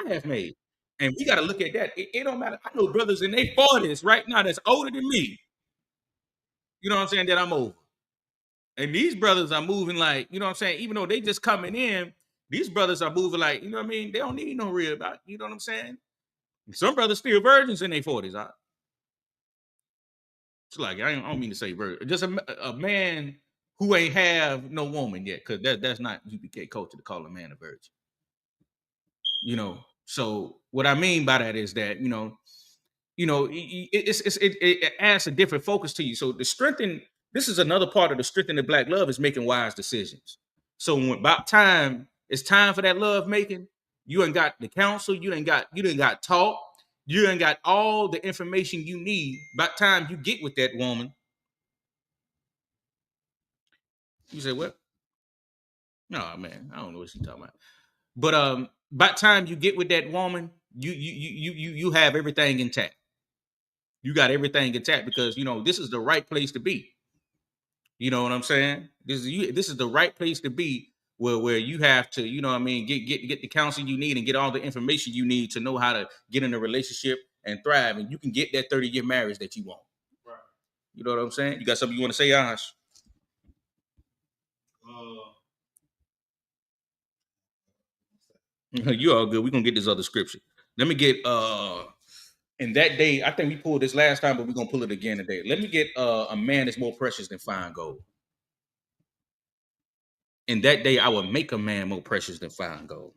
have made. And we got to look at that. It don't matter. I know brothers in their 40s right now that's older than me. You know what I'm saying? That I'm over. And these brothers are moving like, you know what I'm saying? Even though they just coming in, these brothers are moving like, you know what I mean? They don't need no real about, you know what I'm saying? Some brothers still virgins in their 40s. It's like I don't mean to say virgin, just a man who ain't have no woman yet, because that's not UPK culture to call a man a virgin. So what I mean by that is that it adds a different focus to you. So this is another part of the strengthening black love is making wise decisions. So when about time it's time for that love making, you ain't got the counsel, you ain't got talk, you ain't got all the information you need. By the time you get with that woman, you say, "What? No, man, I don't know what she's talking about." But by the time you get with that woman, you have everything intact. You got everything intact because this is the right place to be. You know what I'm saying? This is the right place to be where you have to, get the counsel you need and get all the information you need to know how to get in a relationship and thrive. And you can get that 30-year marriage that you want. Right. You know what I'm saying? You got something you want to say, Ash? You all good. We're gonna get this other scripture. Let me get in that day, I think we pulled this last time, but we're gonna pull it again today. Let me get a man is more precious than fine gold. In that day, I will make a man more precious than fine gold.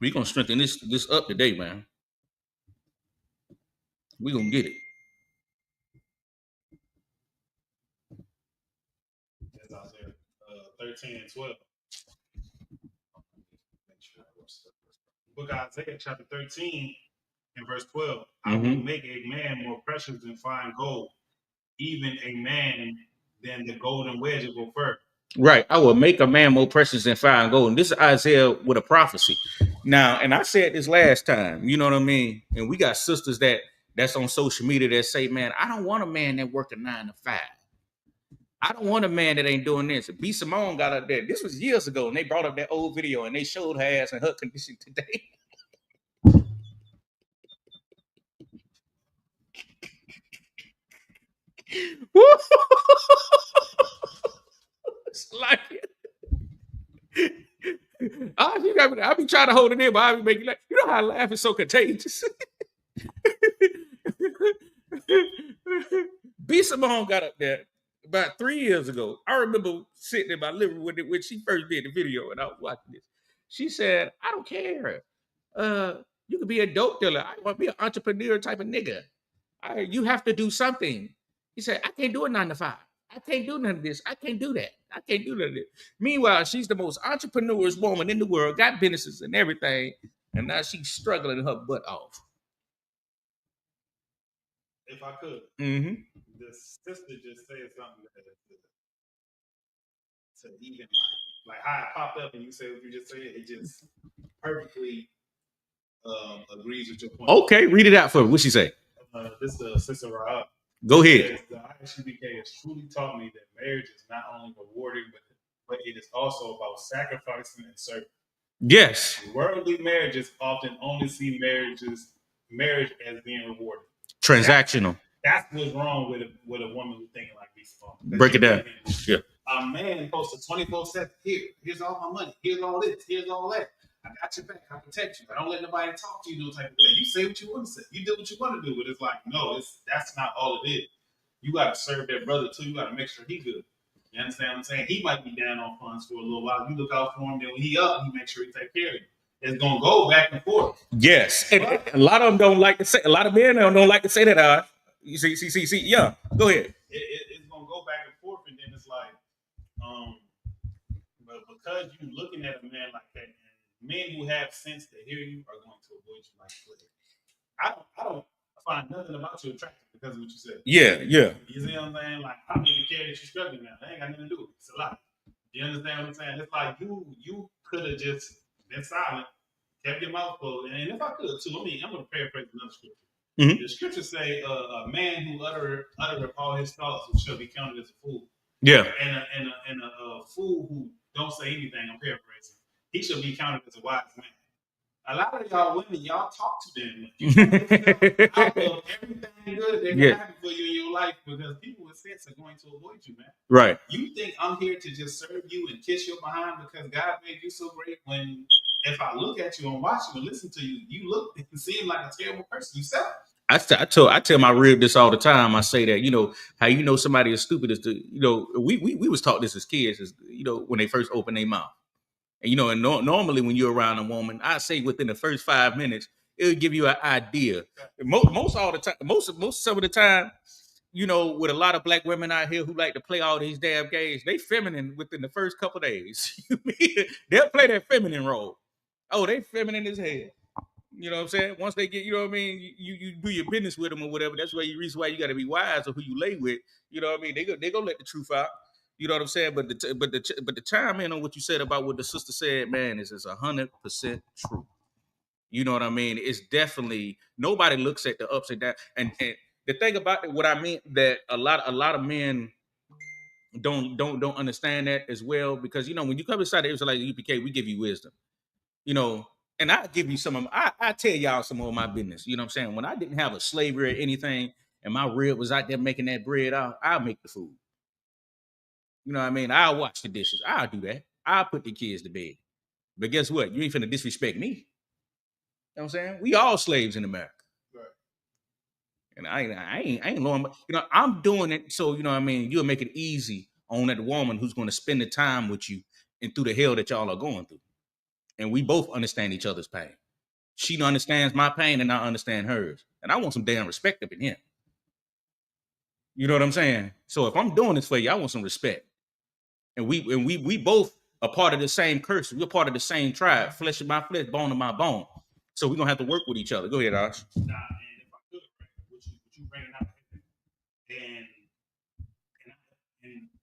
We're gonna strengthen this up today, man. We're gonna get it. That's Isaiah 13 and 12. Book of Isaiah chapter 13 and verse 12. I will make a man more precious than fine gold, even a man than the golden wedge of Ophir. Right. I will make a man more precious than fine gold. And this is Isaiah with a prophecy. Now, and I said this last time, you know what I mean? And we got sisters that's on social media that say, man, I don't want a man that work a 9 to 5. I don't want a man that ain't doing this. B. Simone got up there. This was years ago, and they brought up that old video and they showed her ass and her condition today. It's like I be trying to hold it in, but I be making like, you know how laugh is so contagious. B. Simone got up there about 3 years ago. I remember sitting in my living room when she first did the video, and I was watching this. She said, "I don't care. You could be a dope dealer. I want to be an entrepreneur type of nigga. You have to do something." He said, "I can't do a 9 to 5. I can't do none of this. I can't do that. I can't do none of this." Meanwhile, she's the most entrepreneurial woman in the world, got businesses and everything, and now she's struggling her butt off. If I could, the sister just said something to even like how it popped up and you said what you just said, it just perfectly agrees with your point. Okay, read it out for me. What'd she say? This is the sister Rahab. Go ahead. The ISUBK has truly taught me that marriage is not only rewarding, but it is also about sacrificing and serving. Yes. Worldly marriages often only see marriage as being rewarded. Transactional. That's what's wrong with a woman who's thinking like this. Break it down. Yeah. A man posted 24/7. Here's all my money. Here's all this. Here's all that. I got your back. I protect you. I don't let nobody talk to you no type of way. You say what you want to say. You do what you want to do. But it's like, no, that's not all it is. You got to serve that brother too. You got to make sure he good. You understand what I'm saying? He might be down on funds for a little while. You look out for him. Then when he up, you make sure he take care of you. It's gonna go back and forth. Yes, and a lot of them don't like to say. A lot of men don't like to say that. You see. Yeah, go ahead. It's gonna go back and forth, and then it's like, but because you looking at a man like that, and men who have sense to hear you are going to avoid you like plague. I don't find nothing about you attractive because of what you said. Yeah. You see what I'm saying? Like, I don't even care that you're struggling now. That ain't got nothing to do with it. It's a lot. You understand what I'm saying? It's like you could have just been silent, kept your mouth closed, and if I could too, I'm going to paraphrase another scripture. Mm-hmm. The scriptures say, "A man who uttereth all his thoughts shall be counted as a fool." Yeah, and a fool who don't say anything. I'm paraphrasing. He shall be counted as a wise man. A lot of y'all women, y'all talk to them. I love everything good that can happen for you in your life because people with sense are going to avoid you, man. Right. You think I'm here to just serve you and kiss your behind because God made you so great when if I look at you and watch you and listen to you, you look and seem like a terrible person yourself. I tell my rib this all the time. I say that, you know, how you know somebody is stupid is to, you know, we was taught this as kids, is, you know, when they first open their mouth. And, you know, and normally when you're around a woman, I say within the first 5 minutes, it'll give you an idea. Most all the time, most some of the time, you know, with a lot of black women out here who like to play all these damn games, they feminine within the first couple days. They'll play that feminine role. Oh, they feminine as hell. You know what I'm saying? Once they get, you know what I mean, you do your business with them or whatever. That's why you reason why you got to be wise of who you lay with. You know what I mean? They go let the truth out. You know what I'm saying? But the chime in on what you said about what the sister said, man, is 100% true. You know what I mean? It's definitely, nobody looks at the ups and downs. And the thing about it, what I mean, that a lot of men don't understand that as well, because, you know, when you come inside the Israelite UPK, we give you wisdom. You know, and I give you some of I tell y'all some of my business. You know what I'm saying? When I didn't have a slavery or anything, and my rib was out there making that bread, I'll make the food. You know what I mean? I'll wash the dishes. I'll do that. I'll put the kids to bed. But guess what? You ain't finna disrespect me. You know what I'm saying? We all slaves in America. Right. And I ain't knowing, you know, I'm doing it so, you know what I mean, you'll make it easy on that woman who's going to spend the time with you and through the hell that y'all are going through. And we both understand each other's pain. She understands my pain and I understand hers. And I want some damn respect up in here. You know what I'm saying? So if I'm doing this for you, I want some respect. And we both are part of the same curse. We're part of the same tribe, flesh of my flesh, bone of my bone. So we're gonna have to work with each other. Go ahead, Ash. Nah, and if I could, right, what you bringing up, and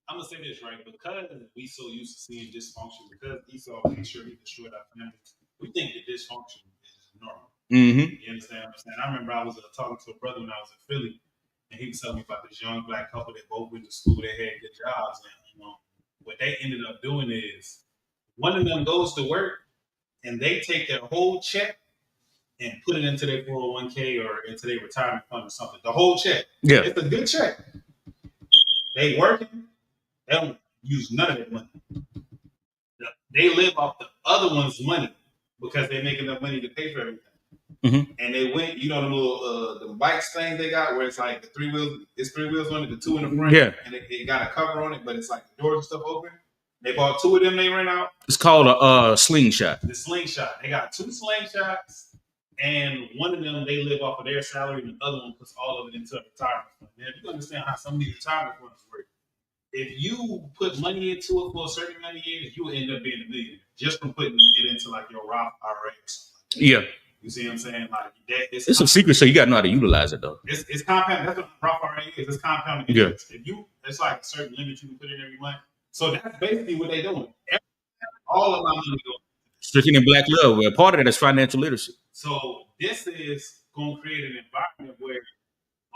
I'm gonna say this, right, because we so used to seeing dysfunction, because Esau made sure he destroyed our family, we think that dysfunction is normal. Mm-hmm. You understand what I'm saying? I remember I was talking to a brother when I was in Philly, and he was telling me about this young black couple that both went to school, they had good jobs, and, you know, what they ended up doing is one of them goes to work and they take their whole check and put it into their 401k or into their retirement fund or something. The whole check. Yeah. It's a good check. They working, they don't use none of that money. They live off the other one's money because they're making enough money to pay for everything. Mm-hmm. And they went, you know, the little the bikes thing they got where it's like the 3 wheels, it's 3 wheels on it, the 2 in the front, yeah, and it got a cover on it, but it's like the doors and stuff open. They bought 2 of them, they rent out. It's called a slingshot. The slingshot. They got 2 slingshots, and one of them they live off of their salary, and the other one puts all of it into a retirement fund. Now, if you understand how some of these retirement funds work, if you put money into it for a certain amount of years, you will end up being a millionaire just from putting it into like your Roth IRA or something like that. Yeah. You see what I'm saying? Like that, it's some secret, so you got to know how to utilize it though. It's compound. That's what Roth IRA is. It's compounding interest. Yeah. If you, it's like a certain limit you can put in every month. So that's basically what they're doing. All of my money goes. Strictly in Black Love, where part of that is financial literacy. So this is going to create an environment where,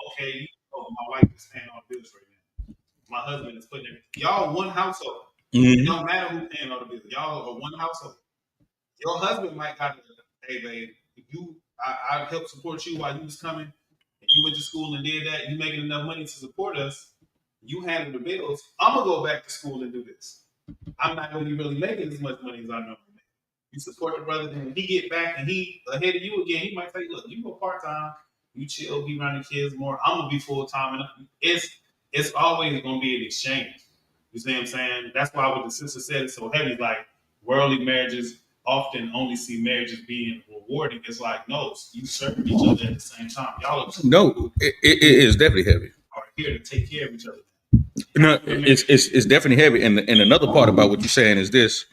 okay, my wife is paying all the bills right now. My husband is putting everything. Y'all one household. Mm-hmm. It don't matter who's paying all the bills. Y'all are one household. Your husband might got to, hey, babe, I helped support you while you was coming, and you went to school and did that. You making enough money to support us. You handle the bills. I'm gonna go back to school and do this. I'm not gonna be really making as much money as I normally make. You support the brother, then when he get back and he ahead of you again, he might say, "Look, you go part time, you chill, be around the kids more. I'm gonna be full time." And it's always gonna be an exchange. You see what I'm saying? That's why what the sister said is so heavy. Like worldly marriages often only see marriages being rewarding. It's like, no, you serve each other at the same time. Y'all no, it is definitely heavy. Are here to take care of each other. No, it's definitely heavy. And another part about what you're saying is this: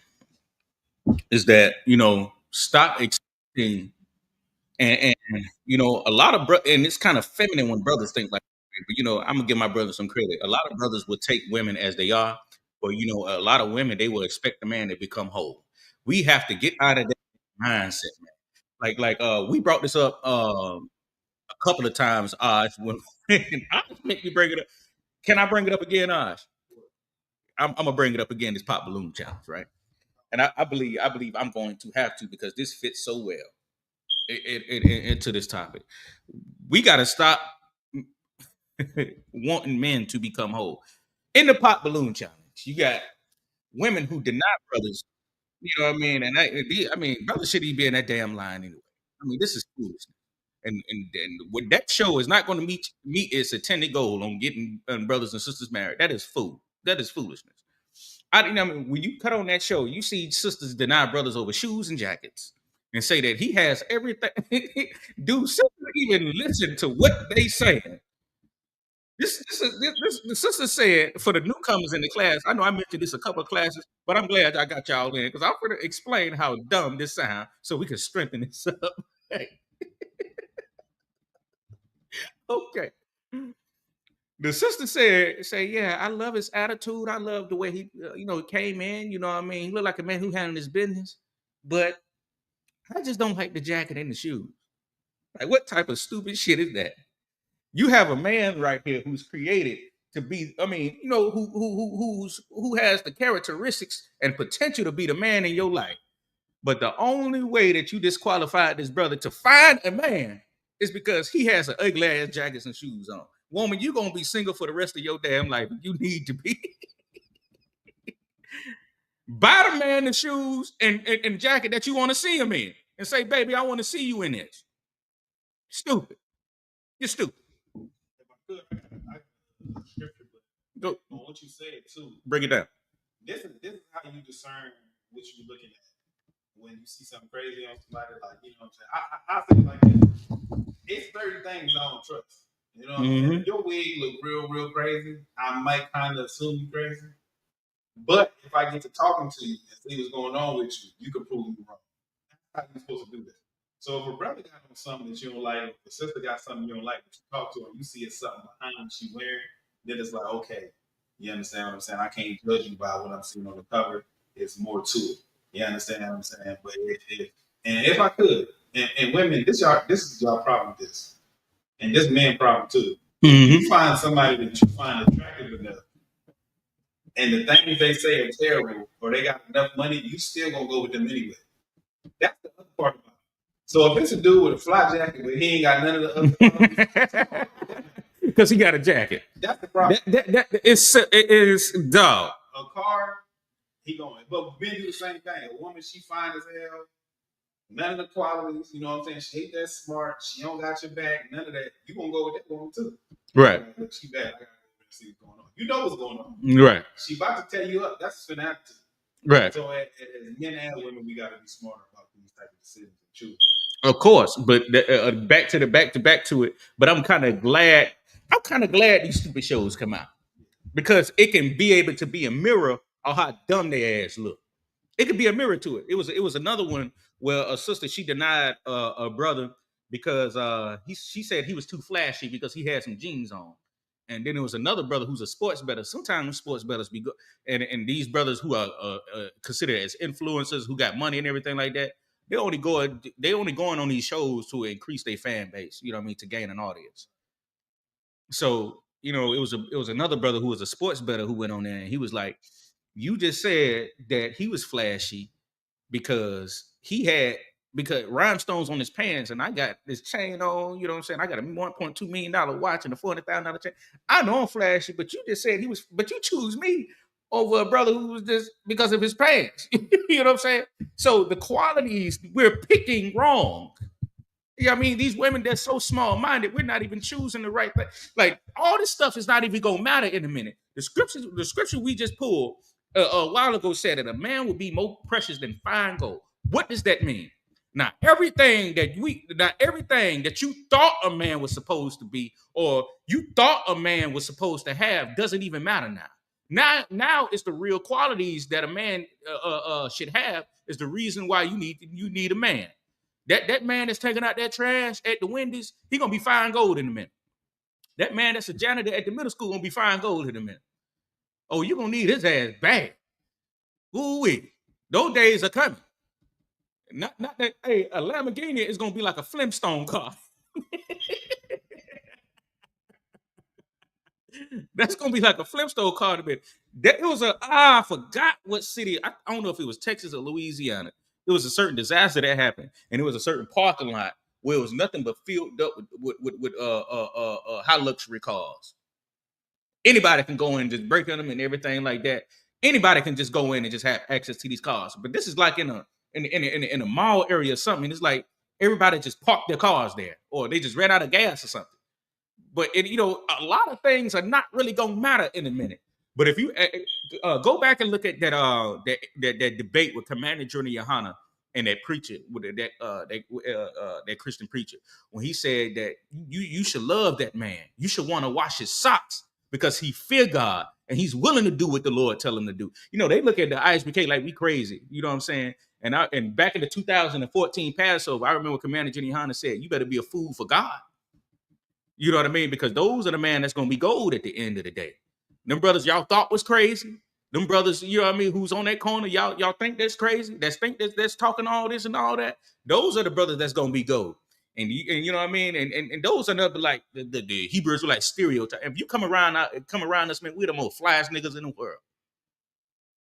is that, you know, stop expecting, and you know, a lot of and it's kind of feminine when brothers think like, but you know, I'm gonna give my brothers some credit. A lot of brothers will take women as they are, but you know, a lot of women, they will expect the man to become whole. We have to get out of that mindset, man. Like we brought this up a couple of times, when I make you bring it up. Can I bring it up again, Osh? I'm gonna bring it up again. This pop balloon challenge, right? And I believe I'm going to have to, because this fits so well into this topic. We got to stop wanting men to become whole. In the pop balloon challenge, you got women who deny brothers You know what I mean? And I mean, brother shouldn't even be in that damn line anyway. I mean, this is foolish. And what that show is not going to meet its intended goal on getting brothers and sisters married. That is fool. That is foolishness. I mean, when you cut on that show, you see sisters deny brothers over shoes and jackets and say that he has everything. Dude, sisters even listen to what they say. The sister said for the newcomers in the class. I know I mentioned this a couple of classes, but I'm glad I got y'all in because I'm going to explain how dumb this sounds so we can strengthen this up. Hey, okay. The sister say, yeah, I love his attitude. I love the way he, came in. You know what I mean? He looked like a man who handled his business, but I just don't like the jacket and the shoes. Like, what type of stupid shit is that? You have a man right here who's created to be. I mean, who has the characteristics and potential to be the man in your life. But the only way that you disqualified this brother to find a man is because he has an ugly ass jackets and shoes on. Woman, you're gonna be single for the rest of your damn life. You need to be. Buy the man the shoes and jacket that you want to see him in. And say, baby, I want to see you in this. Stupid. You're stupid. If I could, I scripture, but Go on what you said too. bring it down. This is how you discern what you're looking at when you see something crazy on somebody. Like, you know what I'm saying? I think like this. It's 30 things I don't trust. You know what I'm saying? If your wig look real crazy, I might kind of assume you crazy. But if I get to talking to you and see what's going on with you, you can prove me wrong. That's how you're supposed to do this. So if a brother got on something that you don't like, if a sister got something you don't like, but you talk to her, you see it's something behind what she wearing, then it's like, okay, you understand what I'm saying? I can't judge you by what I'm seeing on the cover. It's more to it. You understand what I'm saying? But if I could, and women, this is y'all problem with this. And this man problem too. You find somebody that you find attractive enough, and the things they say are terrible, or they got enough money, you still gonna go with them anyway. That's the other part about it. So if it's a dude with a fly jacket, but he ain't got none of the other because he got a jacket. That's the problem. It is dog. A car, he going. But men do the same thing. A woman, she fine as hell. None of the qualities, you know what I'm saying? She ain't that smart. She don't got your back. None of that. You gonna go with that woman too, right? Like, look, she bad. I gotta go see what's going on. You know what's going on, right? She about to tell you up. That's what's gonna happen to you. Right. So as men and women, we gotta be smarter about these type of decisions and choose. Of course, but back to it. But I'm kind of glad these stupid shows come out because it can be able to be a mirror of how dumb their ass look. It could be a mirror to it. It was another one where a sister, she denied a brother because she said he was too flashy because he had some jeans on. And then there was another brother who's a sports bettor. Sometimes sports bettors be good, and these brothers who are considered as influencers who got money and everything like that. They only going on these shows to increase their fan base. You know what I mean, to gain an audience. So it was another brother who was a sports bettor who went on there and he was like, "You just said that he was flashy because rhinestones on his pants and I got this chain on, you know what I'm saying? I got a $1.2 million watch and a $400,000 chain. I know I'm flashy, but you just said but you choose me over a brother who was just because of his pants." You know what I'm saying? So the qualities we're picking wrong. Yeah, I mean, these women, they're so small-minded, we're not even choosing the right thing. Like, all this stuff is not even gonna matter in a minute. The scripture we just pulled a while ago said that a man will be more precious than fine gold. What does that mean? Now, everything that you thought a man was supposed to be, or you thought a man was supposed to have, doesn't even matter now. Now it's the real qualities that a man should have is the reason why you need a man. That man that's taking out that trash at the Wendy's, he gonna be fine gold in a minute. That man that's a janitor at the middle school gonna be fine gold in a minute. Oh, you're gonna need his ass bad. Ooh-wee. Those days are coming. Not that, hey, a Lamborghini is gonna be like a Flintstone car. That's gonna be like a Flintstone car to be. I forgot what city. I don't know if it was Texas or Louisiana. It was a certain disaster that happened, and it was a certain parking lot where it was nothing but filled up with high luxury cars. Anybody can go in and just break on them and everything like that. Anybody can just go in and just have access to these cars. But this is like in a mall area or something. It's like everybody just parked their cars there, or they just ran out of gas or something. But a lot of things are not really gonna matter in a minute. But if you go back and look at that debate with Commander Jordan Yohana and that preacher with that Christian preacher, when he said that you should love that man, you should want to wash his socks because he fear God and he's willing to do what the Lord tell him to do. They look at the ISBK like we crazy. You know what I'm saying? And back in the 2014 Passover, I remember Commander Jordan Yohana said, "You better be a fool for God." You know what I mean? Because those are the man that's gonna be gold at the end of the day. Them brothers y'all thought was crazy. Them brothers, you know what I mean, who's on that corner, y'all think that's crazy. That's talking all this and all that. Those are the brothers that's gonna be gold. And you know what I mean? And those are another like the Hebrews were like stereotype. If you come around us, man, we're the most flyest niggas in the world.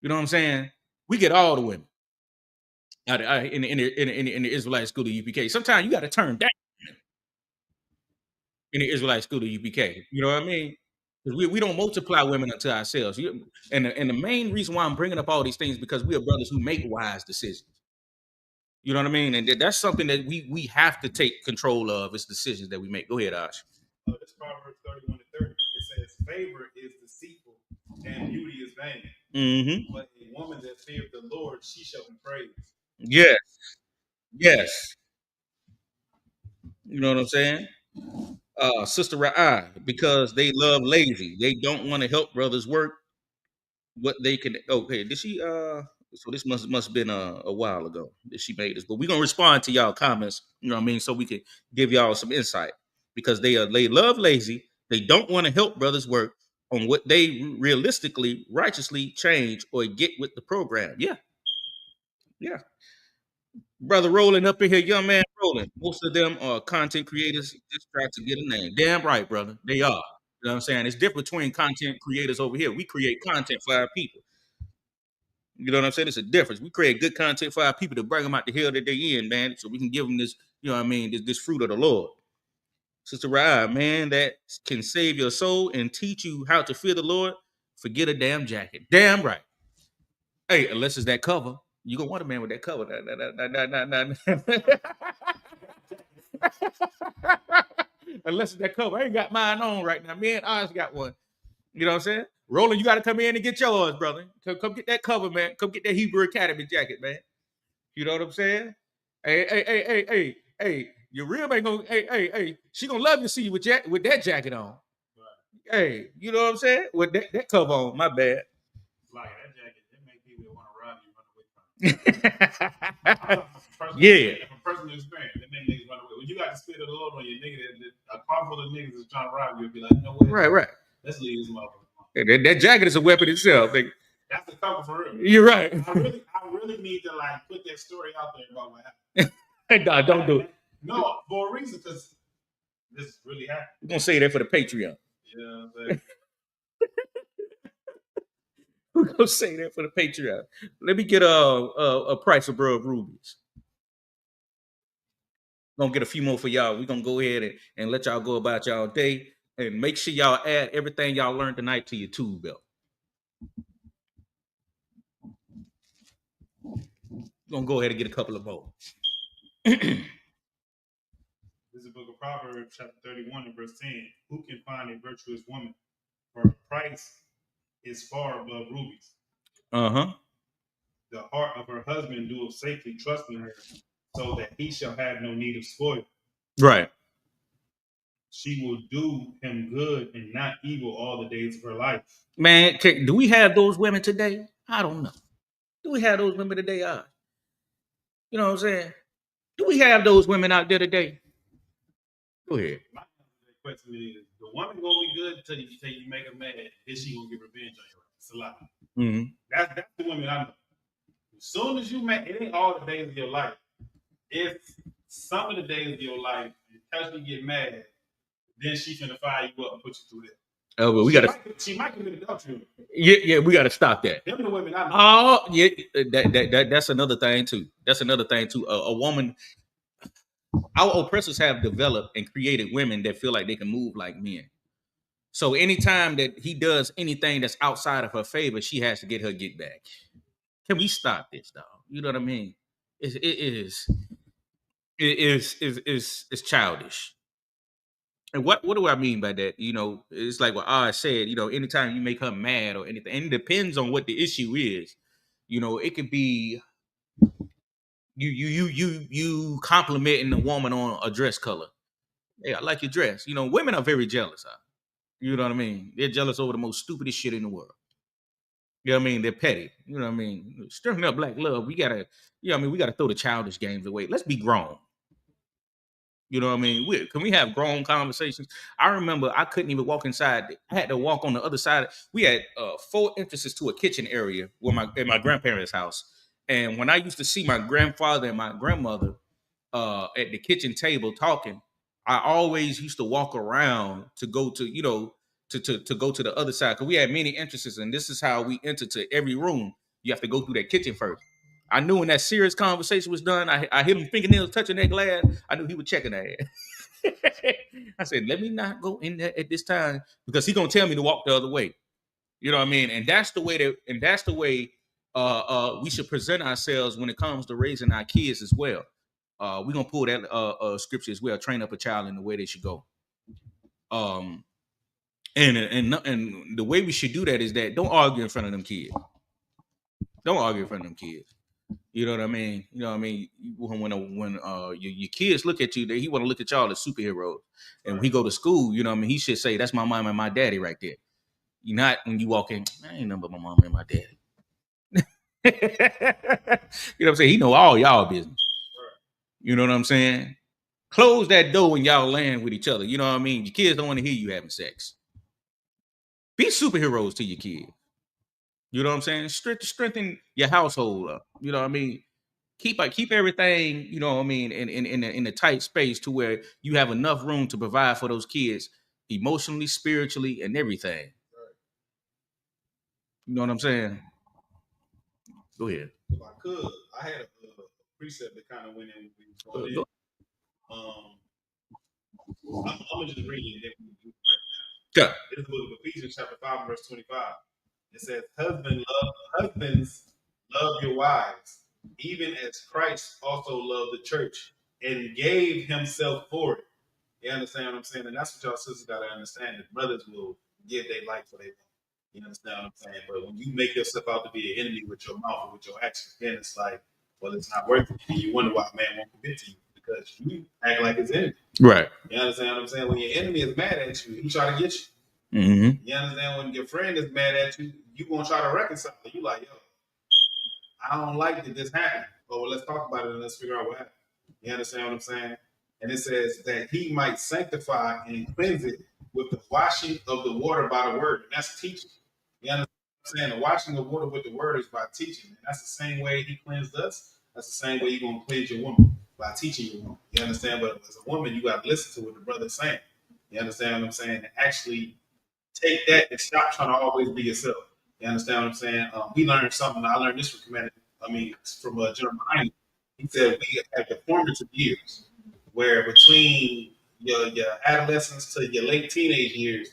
You know what I'm saying? We get all the women in the Israelite school of UPK. Sometimes you got to turn down in the Israelite school of UPK. You know what I mean? Because we don't multiply women unto ourselves. And the main reason why I'm bringing up all these things because we are brothers who make wise decisions. You know what I mean? And that's something that we have to take control of. It's decisions that we make. Go ahead, Ash. It's Proverbs 31:30. It says, "Favor is deceitful, and beauty is vain. Mm-hmm. But a woman that fears the Lord, she shall be praised." Yes. You know what I'm saying? Sister Ra'ai, because they love lazy. They don't want to help brothers work what they can. Okay, did she? So this must have been a while ago that she made this, but we're gonna respond to y'all comments. You know what I mean? So we can give y'all some insight because they love lazy. They don't want to help brothers work on what they realistically, righteously change or get with the program. Yeah. Brother Rolling up in here, young man Rolling. Most of them are content creators just try to get a name. Damn right, brother. They are. You know what I'm saying? It's different between content creators over here. We create content for our people. You know what I'm saying? It's a difference. We create good content for our people to bring them out the hell that they in, man, so we can give them this, you know what I mean, this fruit of the Lord. Sister Rye, man, that can save your soul and teach you how to fear the Lord. Forget a damn jacket. Damn right. Hey, unless it's that cover. You gonna want a man with that cover. Unless it's that cover. I ain't got mine on right now. Man, I just got one. You know what I'm saying? Roland, you got to come in and get yours, brother. Come get that cover, man. Come get that Hebrew Academy jacket, man. You know what I'm saying? Hey. Your rib ain't gonna. Hey. She gonna love you see you with that jacket on. Right. Hey, you know what I'm saying? With that cover on. My bad. Like that jacket, it make people want to rob you, run away from. Yeah. From personal experience, it make niggas run away. When you got the spirit of the Lord on your nigga, a car full of niggas is trying to rob you, be like, no way. Right. Let's leave this motherfucker. That jacket is a weapon itself. Like, that's the cover for real. You're right. I really need to like put that story out there about what happened. Nah, don't do it. No, for a reason, because this really happened. We're gonna say that for the Patreon. Yeah, but we're gonna say that for the Patreon. Let me get a price of bro of rubies. Gonna get a few more for y'all. We're gonna go ahead and let y'all go about y'all day. And make sure y'all add everything y'all learned tonight to your tool belt. Gonna go ahead and get a couple of more. This is the book of Proverbs, chapter 31 and verse 10. Who can find a virtuous woman? For her price is far above rubies. The heart of her husband doeth safely trusting her, so that he shall have no need of spoil. Right. She will do him good and not evil all the days of her life. Man, do we have those women today? I don't know. Do we have those women today? You know what I'm saying? Do we have those women out there today? Go ahead. My question is, the woman gonna be good until you make her mad. Then she gonna get revenge on you. It's a lot. Mm-hmm. That's the women I know. As soon as you make it, ain't all the days of your life. It's some of the days of your life, because you get mad, then she's gonna fire you up and put you through that. Oh, well, she might commit adultery. Yeah, we gotta stop that. Them the women I know. Oh, yeah, that's another thing too. A woman, our oppressors have developed and created women that feel like they can move like men. So anytime that he does anything that's outside of her favor, she has to get her get back. Can we stop this, dog? You know what I mean? It's childish. And what do I mean by that? You know, it's like what I said. You know, anytime you make her mad or anything, and it depends on what the issue is. You know, it could be you complimenting a woman on a dress color. Hey, I like your dress. You know, women are very jealous. Huh? You know what I mean? They're jealous over the most stupidest shit in the world. You know what I mean? They're petty. You know what I mean? Stirring up black love. We gotta, you know what I mean? We gotta throw the childish games away. Let's be grown. You know what I mean? Can we have grown conversations? I remember I couldn't even walk inside. I had to walk on the other side. We had 4 entrances to a kitchen area in my grandparents' house. And when I used to see my grandfather and my grandmother at the kitchen table talking, I always used to walk around to go to, you know, to go to the other side because we had many entrances, and this is how we enter to every room. You have to go through that kitchen first. I knew when that serious conversation was done, I hit him fingernails touching that glass. I knew he was checking that. I said, let me not go in there at this time because he's gonna tell me to walk the other way. You know what I mean? And that's the way we should present ourselves when it comes to raising our kids as well. We're gonna pull that scripture as well, train up a child in the way they should go. And the way we should do that is that don't argue in front of them kids. Don't argue in front of them kids. You know what I mean? You know what I mean? When your kids look at you, he want to look at y'all as superheroes. And when he go to school, you know what I mean? He should say, that's my mom and my daddy right there. You're not when you walk in, I ain't nothing but my mom and my daddy. You know what I'm saying? He know all y'all business. You know what I'm saying? Close that door when y'all land with each other. You know what I mean? Your kids don't want to hear you having sex. Be superheroes to your kids. You know what I'm saying? Strengthen your household up. You know what I mean? Keep everything, you know what I mean, in a tight space to where you have enough room to provide for those kids emotionally, spiritually, and everything. You know what I'm saying? Go ahead. If I could, I had a precept that kind of went in. I'm gonna just read it. Yeah. This is the book of Ephesians, chapter 5, verse 25. It says, husbands, love your wives, even as Christ also loved the church and gave himself for it. You understand what I'm saying? And that's what y'all sisters got to understand. That brothers will give their life for their wife. You understand what I'm saying? But when you make yourself out to be an enemy with your mouth or with your actions, then it's like, well, it's not worth it. And you wonder why a man won't commit to you because you act like his enemy. Right. You understand what I'm saying? When your enemy is mad at you, he try to get you. Mm-hmm. You understand? When your friend is mad at you, you gonna try to reconcile. You like, yo, I don't like that this happened. But well, let's talk about it and let's figure out what happened. You understand what I'm saying? And it says that he might sanctify and cleanse it with the washing of the water by the word. And that's teaching. You understand what I'm saying? The washing of water with the word is by teaching. And that's the same way he cleansed us. That's the same way you're gonna cleanse your woman, by teaching your woman. You understand? But as a woman, you gotta listen to what the brother's saying. You understand what I'm saying? And actually take that and stop trying to always be yourself. You understand what I'm saying? We learned something. I learned this from Jeremiah. He said we have the formative years where between your adolescence to your late teenage years,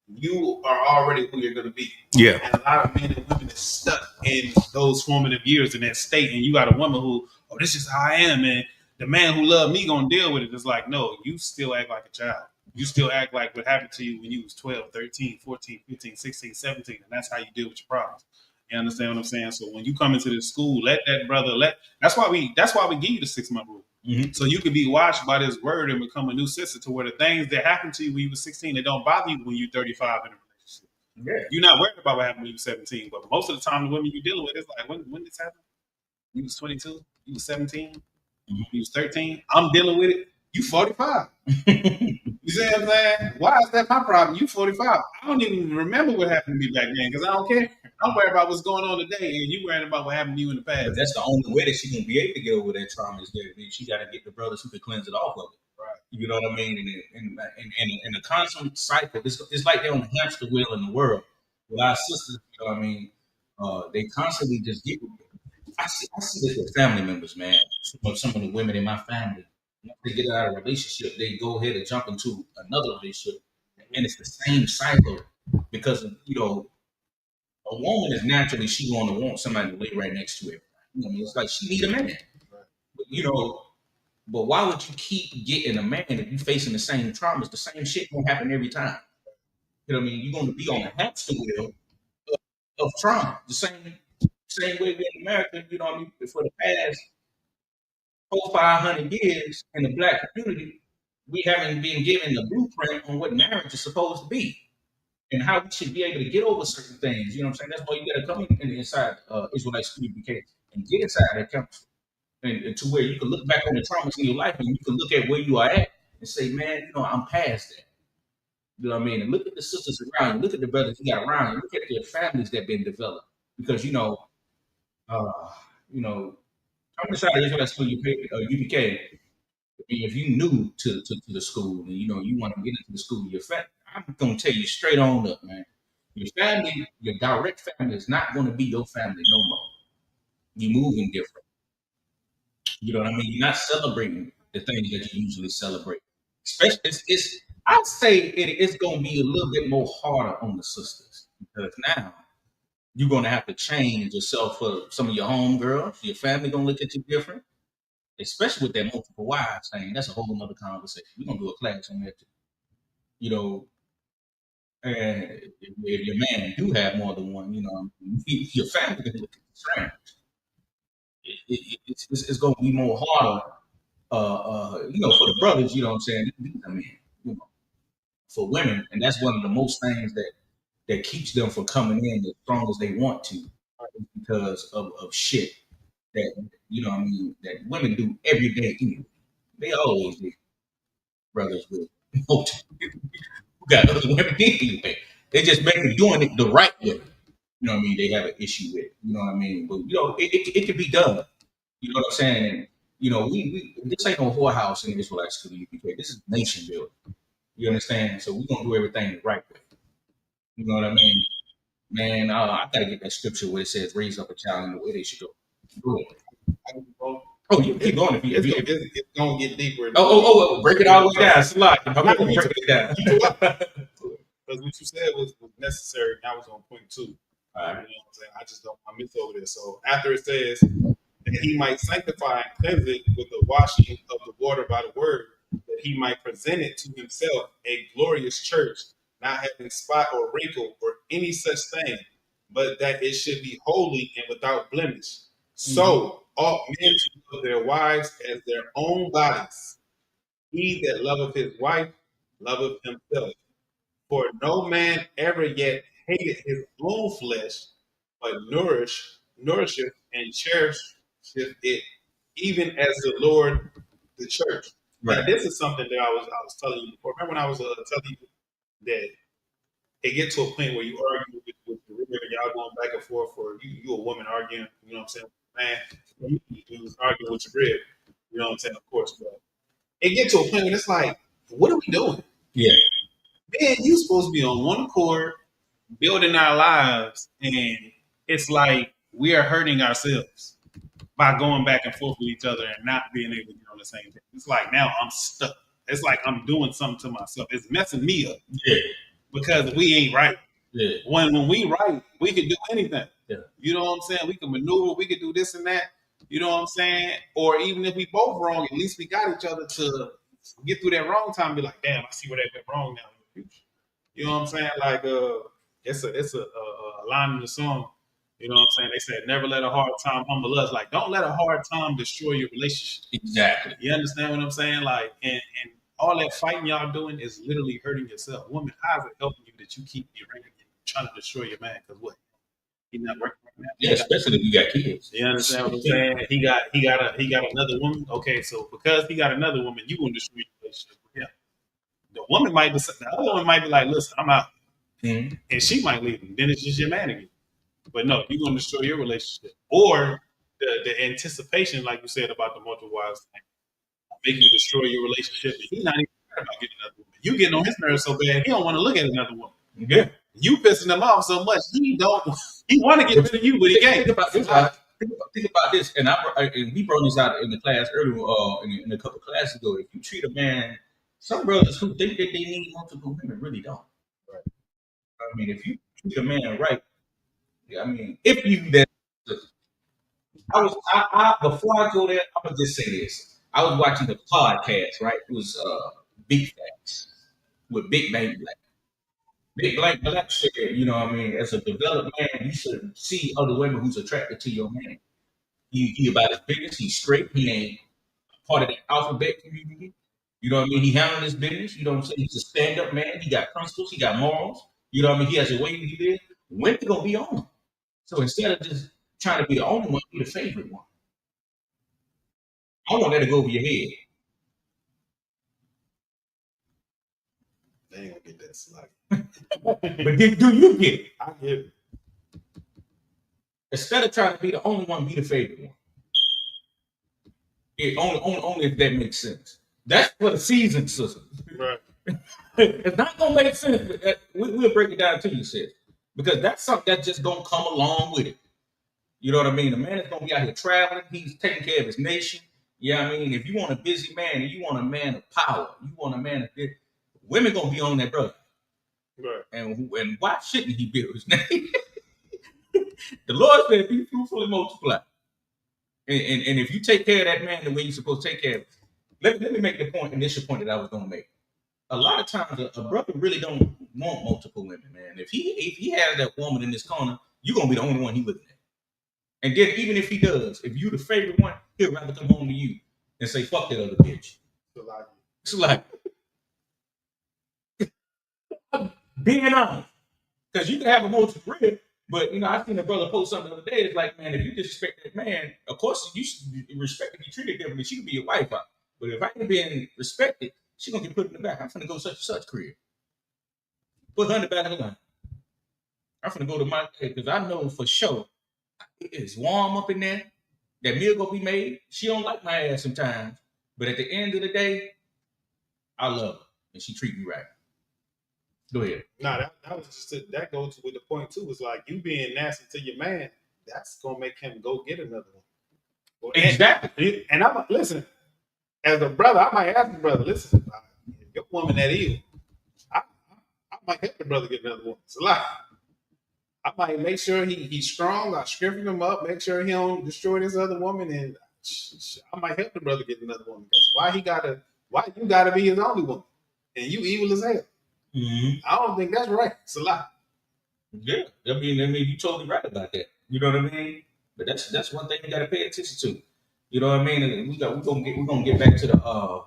you are already who you're going to be. Yeah. And a lot of men and women are stuck in those formative years in that state. And you got a woman who, oh, this is how I am. And the man who loved me going to deal with it. It's like, no, you still act like a child. You still act like what happened to you when you was 12, 13, 14, 15, 16, 17. And that's how you deal with your problems. You understand what I'm saying? So when you come into this school, let that brother that's why we give you the 6-month rule. Mm-hmm. So you can be washed by this word and become a new sister to where the things that happened to you when you were 16, they don't bother you when you're 35 in a relationship. Yeah. You're not worried about what happened when you were 17. But most of the time the women you're dealing with, it's like, when this happened? You was 22, you was 17, mm-hmm. You was 13. I'm dealing with it. You 45. You see what I'm saying? Why is that my problem? You 45. I don't even remember what happened to me back then because I don't care. I'm worried about what's going on today, and you worried about what happened to you in the past. But that's the only way that she can be able to get over that trauma is that she got to get the brothers who can cleanse it off of it. Right. You know what I mean? And the constant cycle, it's like they're on the hamster wheel in the world. With our sisters, you know what I mean? They constantly just get. I see this with family members, man. Some of the women in my family, once they get out of a relationship, they go ahead and jump into another relationship. and it's the same cycle because a woman is naturally she going to want somebody to lay right next to her. It's like she need a man. But why would you keep getting a man if you're facing the same traumas? The same shit gonna happen every time. You're going to be on a hamster wheel of trauma. The same way we in America. For the past 500 years in the black community, we haven't been given the blueprint on what marriage is supposed to be and how we should be able to get over certain things. You know what I'm saying? That's why you got to come in inside Israelite Studio BK and get inside that council and to where you can look back on the traumas in your life and you can look at where you are at and say, man, I'm past that. You know what I mean? And look at the sisters around you, look at the brothers you got around you, look at their families that been developed. Because come inside of Israelite Studio UPK. If you new to the school and you want to get into the school, I'm gonna tell you straight on up, man. Your family, your direct family, is not gonna be your family no more. You're moving different. You know what I mean? You're not celebrating the things that you usually celebrate. Especially, I'd say it's gonna be a little bit more harder on the sisters because now you're gonna have to change yourself for some of your homegirls. Your family gonna look at you different. Especially with that multiple wives thing, that's a whole nother conversation. We're gonna do a class on that too. And if your man do have more than one, your family can look at the strange. It's gonna be more harder, for the brothers. You know what I'm saying? I mean, for women, and that's one of the most things that keeps them from coming in as strong as they want to, because of shit that that women do every day anyway. They always do. Brothers with who got other women anyway. They just make it doing it the right way. You know what I mean? They have an issue with. You know what I mean? But it can be done. You know what I'm saying? And we this ain't no whorehouse in Israelite Studio UPK. This is nation building. You understand? So we're gonna do everything the right way. You know what I mean? Man, I gotta get that scripture where it says raise up a child in the way they should go. Go ahead. Oh, you keep going. It's gonna get deeper. Break it all the way down. Slide. Break it down. Because what you said was necessary. That was on point 2. All right. You know what I'm saying? I just don't. I miss over there. So after it says that he might sanctify and cleanse it with the washing of the water by the word, that he might present it to himself a glorious church, not having spot or wrinkle or any such thing, but that it should be holy and without blemish. So ought men to love their wives as their own bodies. He that loveth his wife loveth himself. For no man ever yet hated his own flesh, but nourisheth and cherisheth it, even as the Lord the church. Right. Now, this is something that I was telling you before. Remember when I was telling you that it get to a point where you argue with the rib and y'all going back and forth, or you a woman arguing, you know what I'm saying? Man, you was arguing with your rib, you know what I'm saying? Of course, but it get to a point where it's like, what are we doing? Yeah. Man, you supposed to be on one accord, building our lives, and it's like we are hurting ourselves by going back and forth with each other and not being able to get on the same page. It's like now I'm stuck. It's like I'm doing something to myself. It's messing me up. Yeah. Because we ain't right. Yeah. When we right, we can do anything. Yeah. You know what I'm saying? We can maneuver. We can do this and that. You know what I'm saying? Or even if we both wrong, at least we got each other to get through that wrong time. And be like, damn, I see where that went wrong now in the future. You know what I'm saying? Like it's a line in the song. You know what I'm saying? They said, never let a hard time humble us. Like, don't let a hard time destroy your relationship. Exactly. You understand what I'm saying? Like, and all that fighting y'all doing is literally hurting yourself. Woman, how is it helping you that you keep trying to destroy your man? Because what? He's not working right now. Yeah, especially if you got kids. You understand what I'm saying? He got another woman. Okay, so because he got another woman, you gonna destroy your relationship with him. The other woman might be like, listen, I'm out. Mm-hmm. And she might leave him. Then it's just your man again. But no, you're gonna destroy your relationship. Or the anticipation, like you said about the multiple wives thing, make you destroy your relationship. And he's not even care about getting another woman. You getting on his nerves so bad, he don't want to look at another woman. Yeah. You pissing him off so much, he want to get rid of you, but he can't. Think about this, and we brought this out in the class earlier, in a couple classes ago. If you treat a man Some brothers who think that they need multiple women really don't. Right. I mean, if you treat a man right, I mean, if you that, before I go there, I'm gonna just say this. I was watching the podcast, right? It was Big Facts with Big Bang Black. Big Blank Black said, you know what I mean, as a developed man, you should see other women who's attracted to your man. He about his business, he's straight, he ain't part of the alphabet community. You know what I mean? He handling his business, you know what I'm saying? He's a stand-up man, he got principles, he got morals, you know what I mean? He has a way he lives. Women gonna be on him. So instead of just trying to be the only one, be the favorite one. I want that to go over your head. They ain't gonna get that slack. But do you get it? I get it. Instead of trying to be the only one, be the favorite one. Only if that makes sense. That's for the season, sister. Right. It's not gonna make sense. But we'll break it down to you, sis, because that's something that's just gonna come along with it. You know what I mean? The man is gonna be out here traveling. He's taking care of his nation. Yeah, I mean, if you want a busy man and you want a man of power, you want a man of this, women gonna be on that brother. Right. And why shouldn't he build his name? The Lord said, "Be fruitful and multiply." And if you take care of that man the way you're supposed to take care of it, let me make the initial point that I was gonna make. A lot of times a brother really don't want multiple women, man. If he has that woman in his corner, you're gonna be the only one he looking at. And then even if he does, if you the favorite one, he'll rather come home to you and say, fuck that other bitch. It's like being honest. Because you can have a multiple rib, but you know, I seen a brother post something the other day. It's like, man, if you disrespect that man, of course you should respect and be treated differently. She could be your wife out. But if I ain't being respected, she gonna get put in the back. I'm finna go such and such career. Put her in the back of the line. I'm finna go to my because I know for sure it's warm up in there. That meal gonna be made. She don't like my ass sometimes, but at the end of the day, I love her and she treat me right. Go ahead. Nah, that was just that goes with the point too. It's like you being nasty to your man, that's gonna make him go get another one. Well, exactly. And I'm listen, as a brother, I might ask the brother, listen, your woman that ill, I might help the brother get another one. It's a lot. I might make sure he's strong. I strengthen him up, make sure he don't destroy this other woman, and I might help the brother get another woman. Because why you gotta be his only one, and you evil as hell. Mm-hmm. I don't think that's right. It's a lot. Yeah, I mean, you're totally right about that. You know what I mean? But that's one thing you got to pay attention to. You know what I mean? And we're gonna get back to the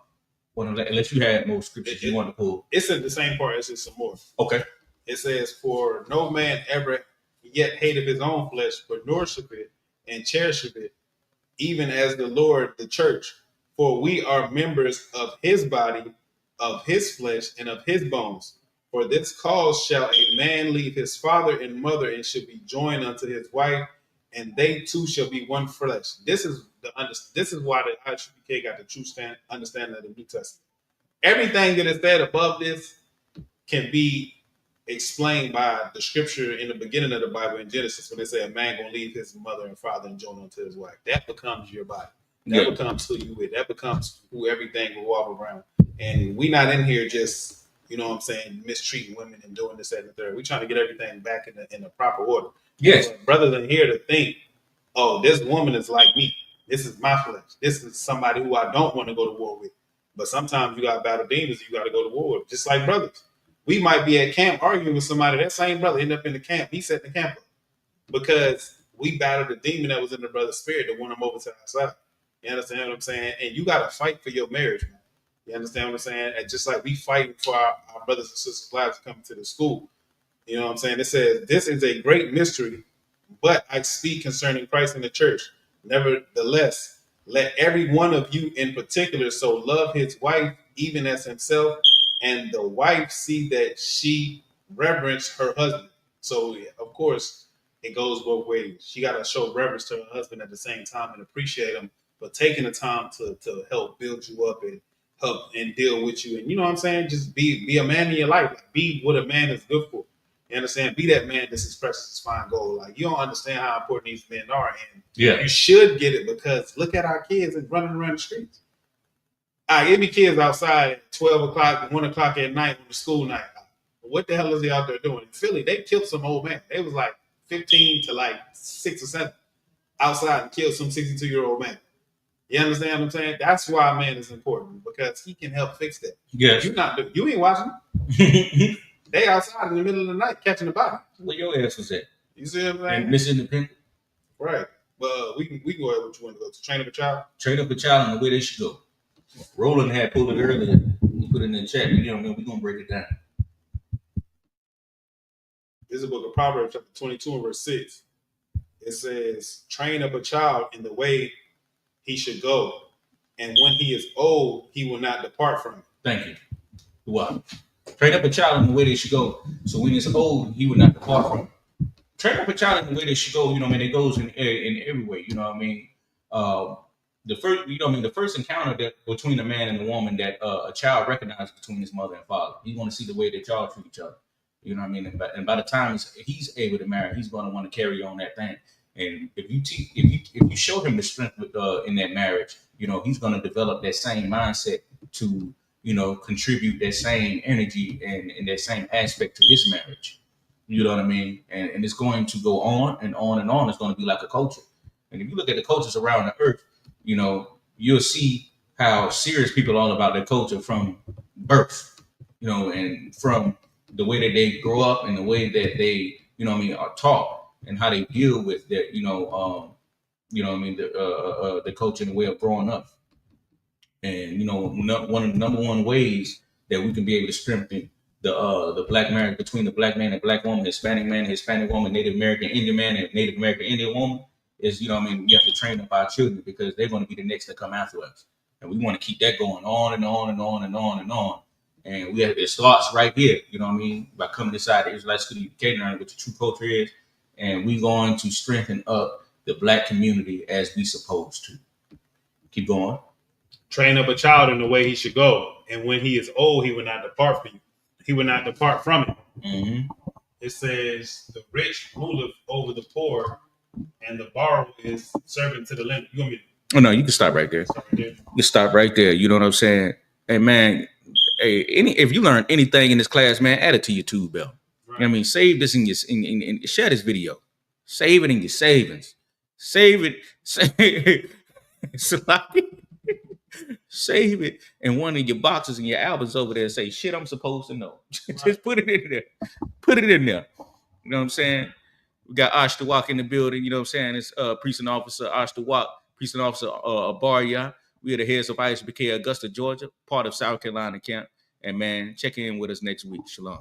unless you had more scriptures you want to pull. It's in the same part. It's just some more. Okay. It says, "For no man ever yet hated his own flesh, but nourisheth it and cherisheth it, even as the Lord the church. For we are members of his body, of his flesh, and of his bones. For this cause shall a man leave his father and mother, and shall be joined unto his wife, and they two shall be one flesh." This is why the ISUPK got the true understanding of the New Testament. Everything that is said above this can be explained by the scripture in the beginning of the Bible in Genesis, when they say a man gonna leave his mother and father and join unto his wife. That becomes your body. That becomes who you is. That becomes who everything will walk around. And we not in here just, you know what I'm saying, mistreating women and doing this, that, and the third. We're trying to get everything back in the proper order. Yes. So brothers in here to think, oh, this woman is like me. This is my flesh. This is somebody who I don't want to go to war with. But sometimes you got to battle demons. You got to go to war with. Just like brothers. We might be at camp arguing with somebody. That same brother end up in the camp. He set the camp up because we battled the demon that was in the brother's spirit that won him over to our side. You understand what I'm saying? And you got to fight for your marriage, man. You understand what I'm saying? And just like we fighting for our brothers and sisters' lives coming to the school. You know what I'm saying? It says, "This is a great mystery, but I speak concerning Christ and the church. Nevertheless, let every one of you in particular so love his wife even as himself, and the wife see that she reverence her husband." So, of course, it goes both ways. She got to show reverence to her husband at the same time and appreciate him for taking the time to help build you up and help and deal with you. And you know what I'm saying? Just be a man in your life. Like, be what a man is good for. You understand? Be that man that's as precious as fine gold. Like, you don't understand how important these men are. And you should get it, because look at our kids and running around the streets. It be kids outside at 12 o'clock, 1 o'clock at night on the school night. What the hell is he out there doing? In Philly, they killed some old man. They was like 15 to like 6 or 7 outside and killed some 62-year-old man. You understand what I'm saying? That's why a man is important, because he can help fix that. Yes. You ain't watching. They outside in the middle of the night catching the body. Where your ass was at? You see what I'm saying? And Miss Independent. Right. Well, we can go ahead with what you want to go to. Train up a child. Train up a child in the way they should go. Roland had pulled it earlier. He put it in the chat. You know, we're gonna break it down. This is the book of Proverbs, chapter 22 and verse 6. It says, train up a child in the way he should go, and when he is old, he will not depart from it. Thank you. What? Train up a child in the way they should go, so when he's old, he will not depart from it. Train up a child in the way they should go. You know, what I mean, it goes in every way. You know what I mean? The first encounter that between a man and a woman that a child recognizes between his mother and father. He's going to see the way that y'all treat each other. You know what I mean? And by the time he's able to marry, he's going to want to carry on that thing. And if you show him the strength in that marriage, you know, he's going to develop that same mindset to, you know, contribute that same energy and that same aspect to his marriage. You know what I mean? And it's going to go on and on and on. It's going to be like a culture. And if you look at the cultures around the earth, you know, you'll see how serious people are all about their culture from birth, you know, and from the way that they grow up and the way that they, you know what I mean, are taught and how they deal with that, you know what I mean, the culture and the way of growing up. And, you know, one of the number one ways that we can be able to strengthen the black marriage between the black man and black woman, Hispanic man and Hispanic woman, Native American Indian man and Native American Indian woman is, you know what I mean, we have to train up our children because they're going to be the next to come after us. And we want to keep that going on and on and on and on and on. And it starts right here, you know what I mean, by coming inside the Israelite School of Canaan, what the true culture is. And we're going to strengthen up the black community as we supposed to. Keep going. Train up a child in the way he should go. And when he is old, he will not depart from you. He will not depart from it. Mm-hmm. It says, the rich ruleth over the poor, and the borrower is servant to the lender. You want me to? Oh, no, you can stop right there. You can stop right there. You know what I'm saying? Hey, man, if you learn anything in this class, man, add it to your tube belt. Right. You know what I mean? Save this in your share this video. Save it in your savings. Save it. Save it in one of your boxes and your albums over there and say, shit, I'm supposed to know. Just put it in there. Put it in there. You know what I'm saying? We got Ash to walk in the building. You know what I'm saying? It's Precinct Officer Ash to walk, Precinct Officer Abaria. We are the heads of ISBK Augusta, Georgia, part of South Carolina camp. And man, check in with us next week. Shalom.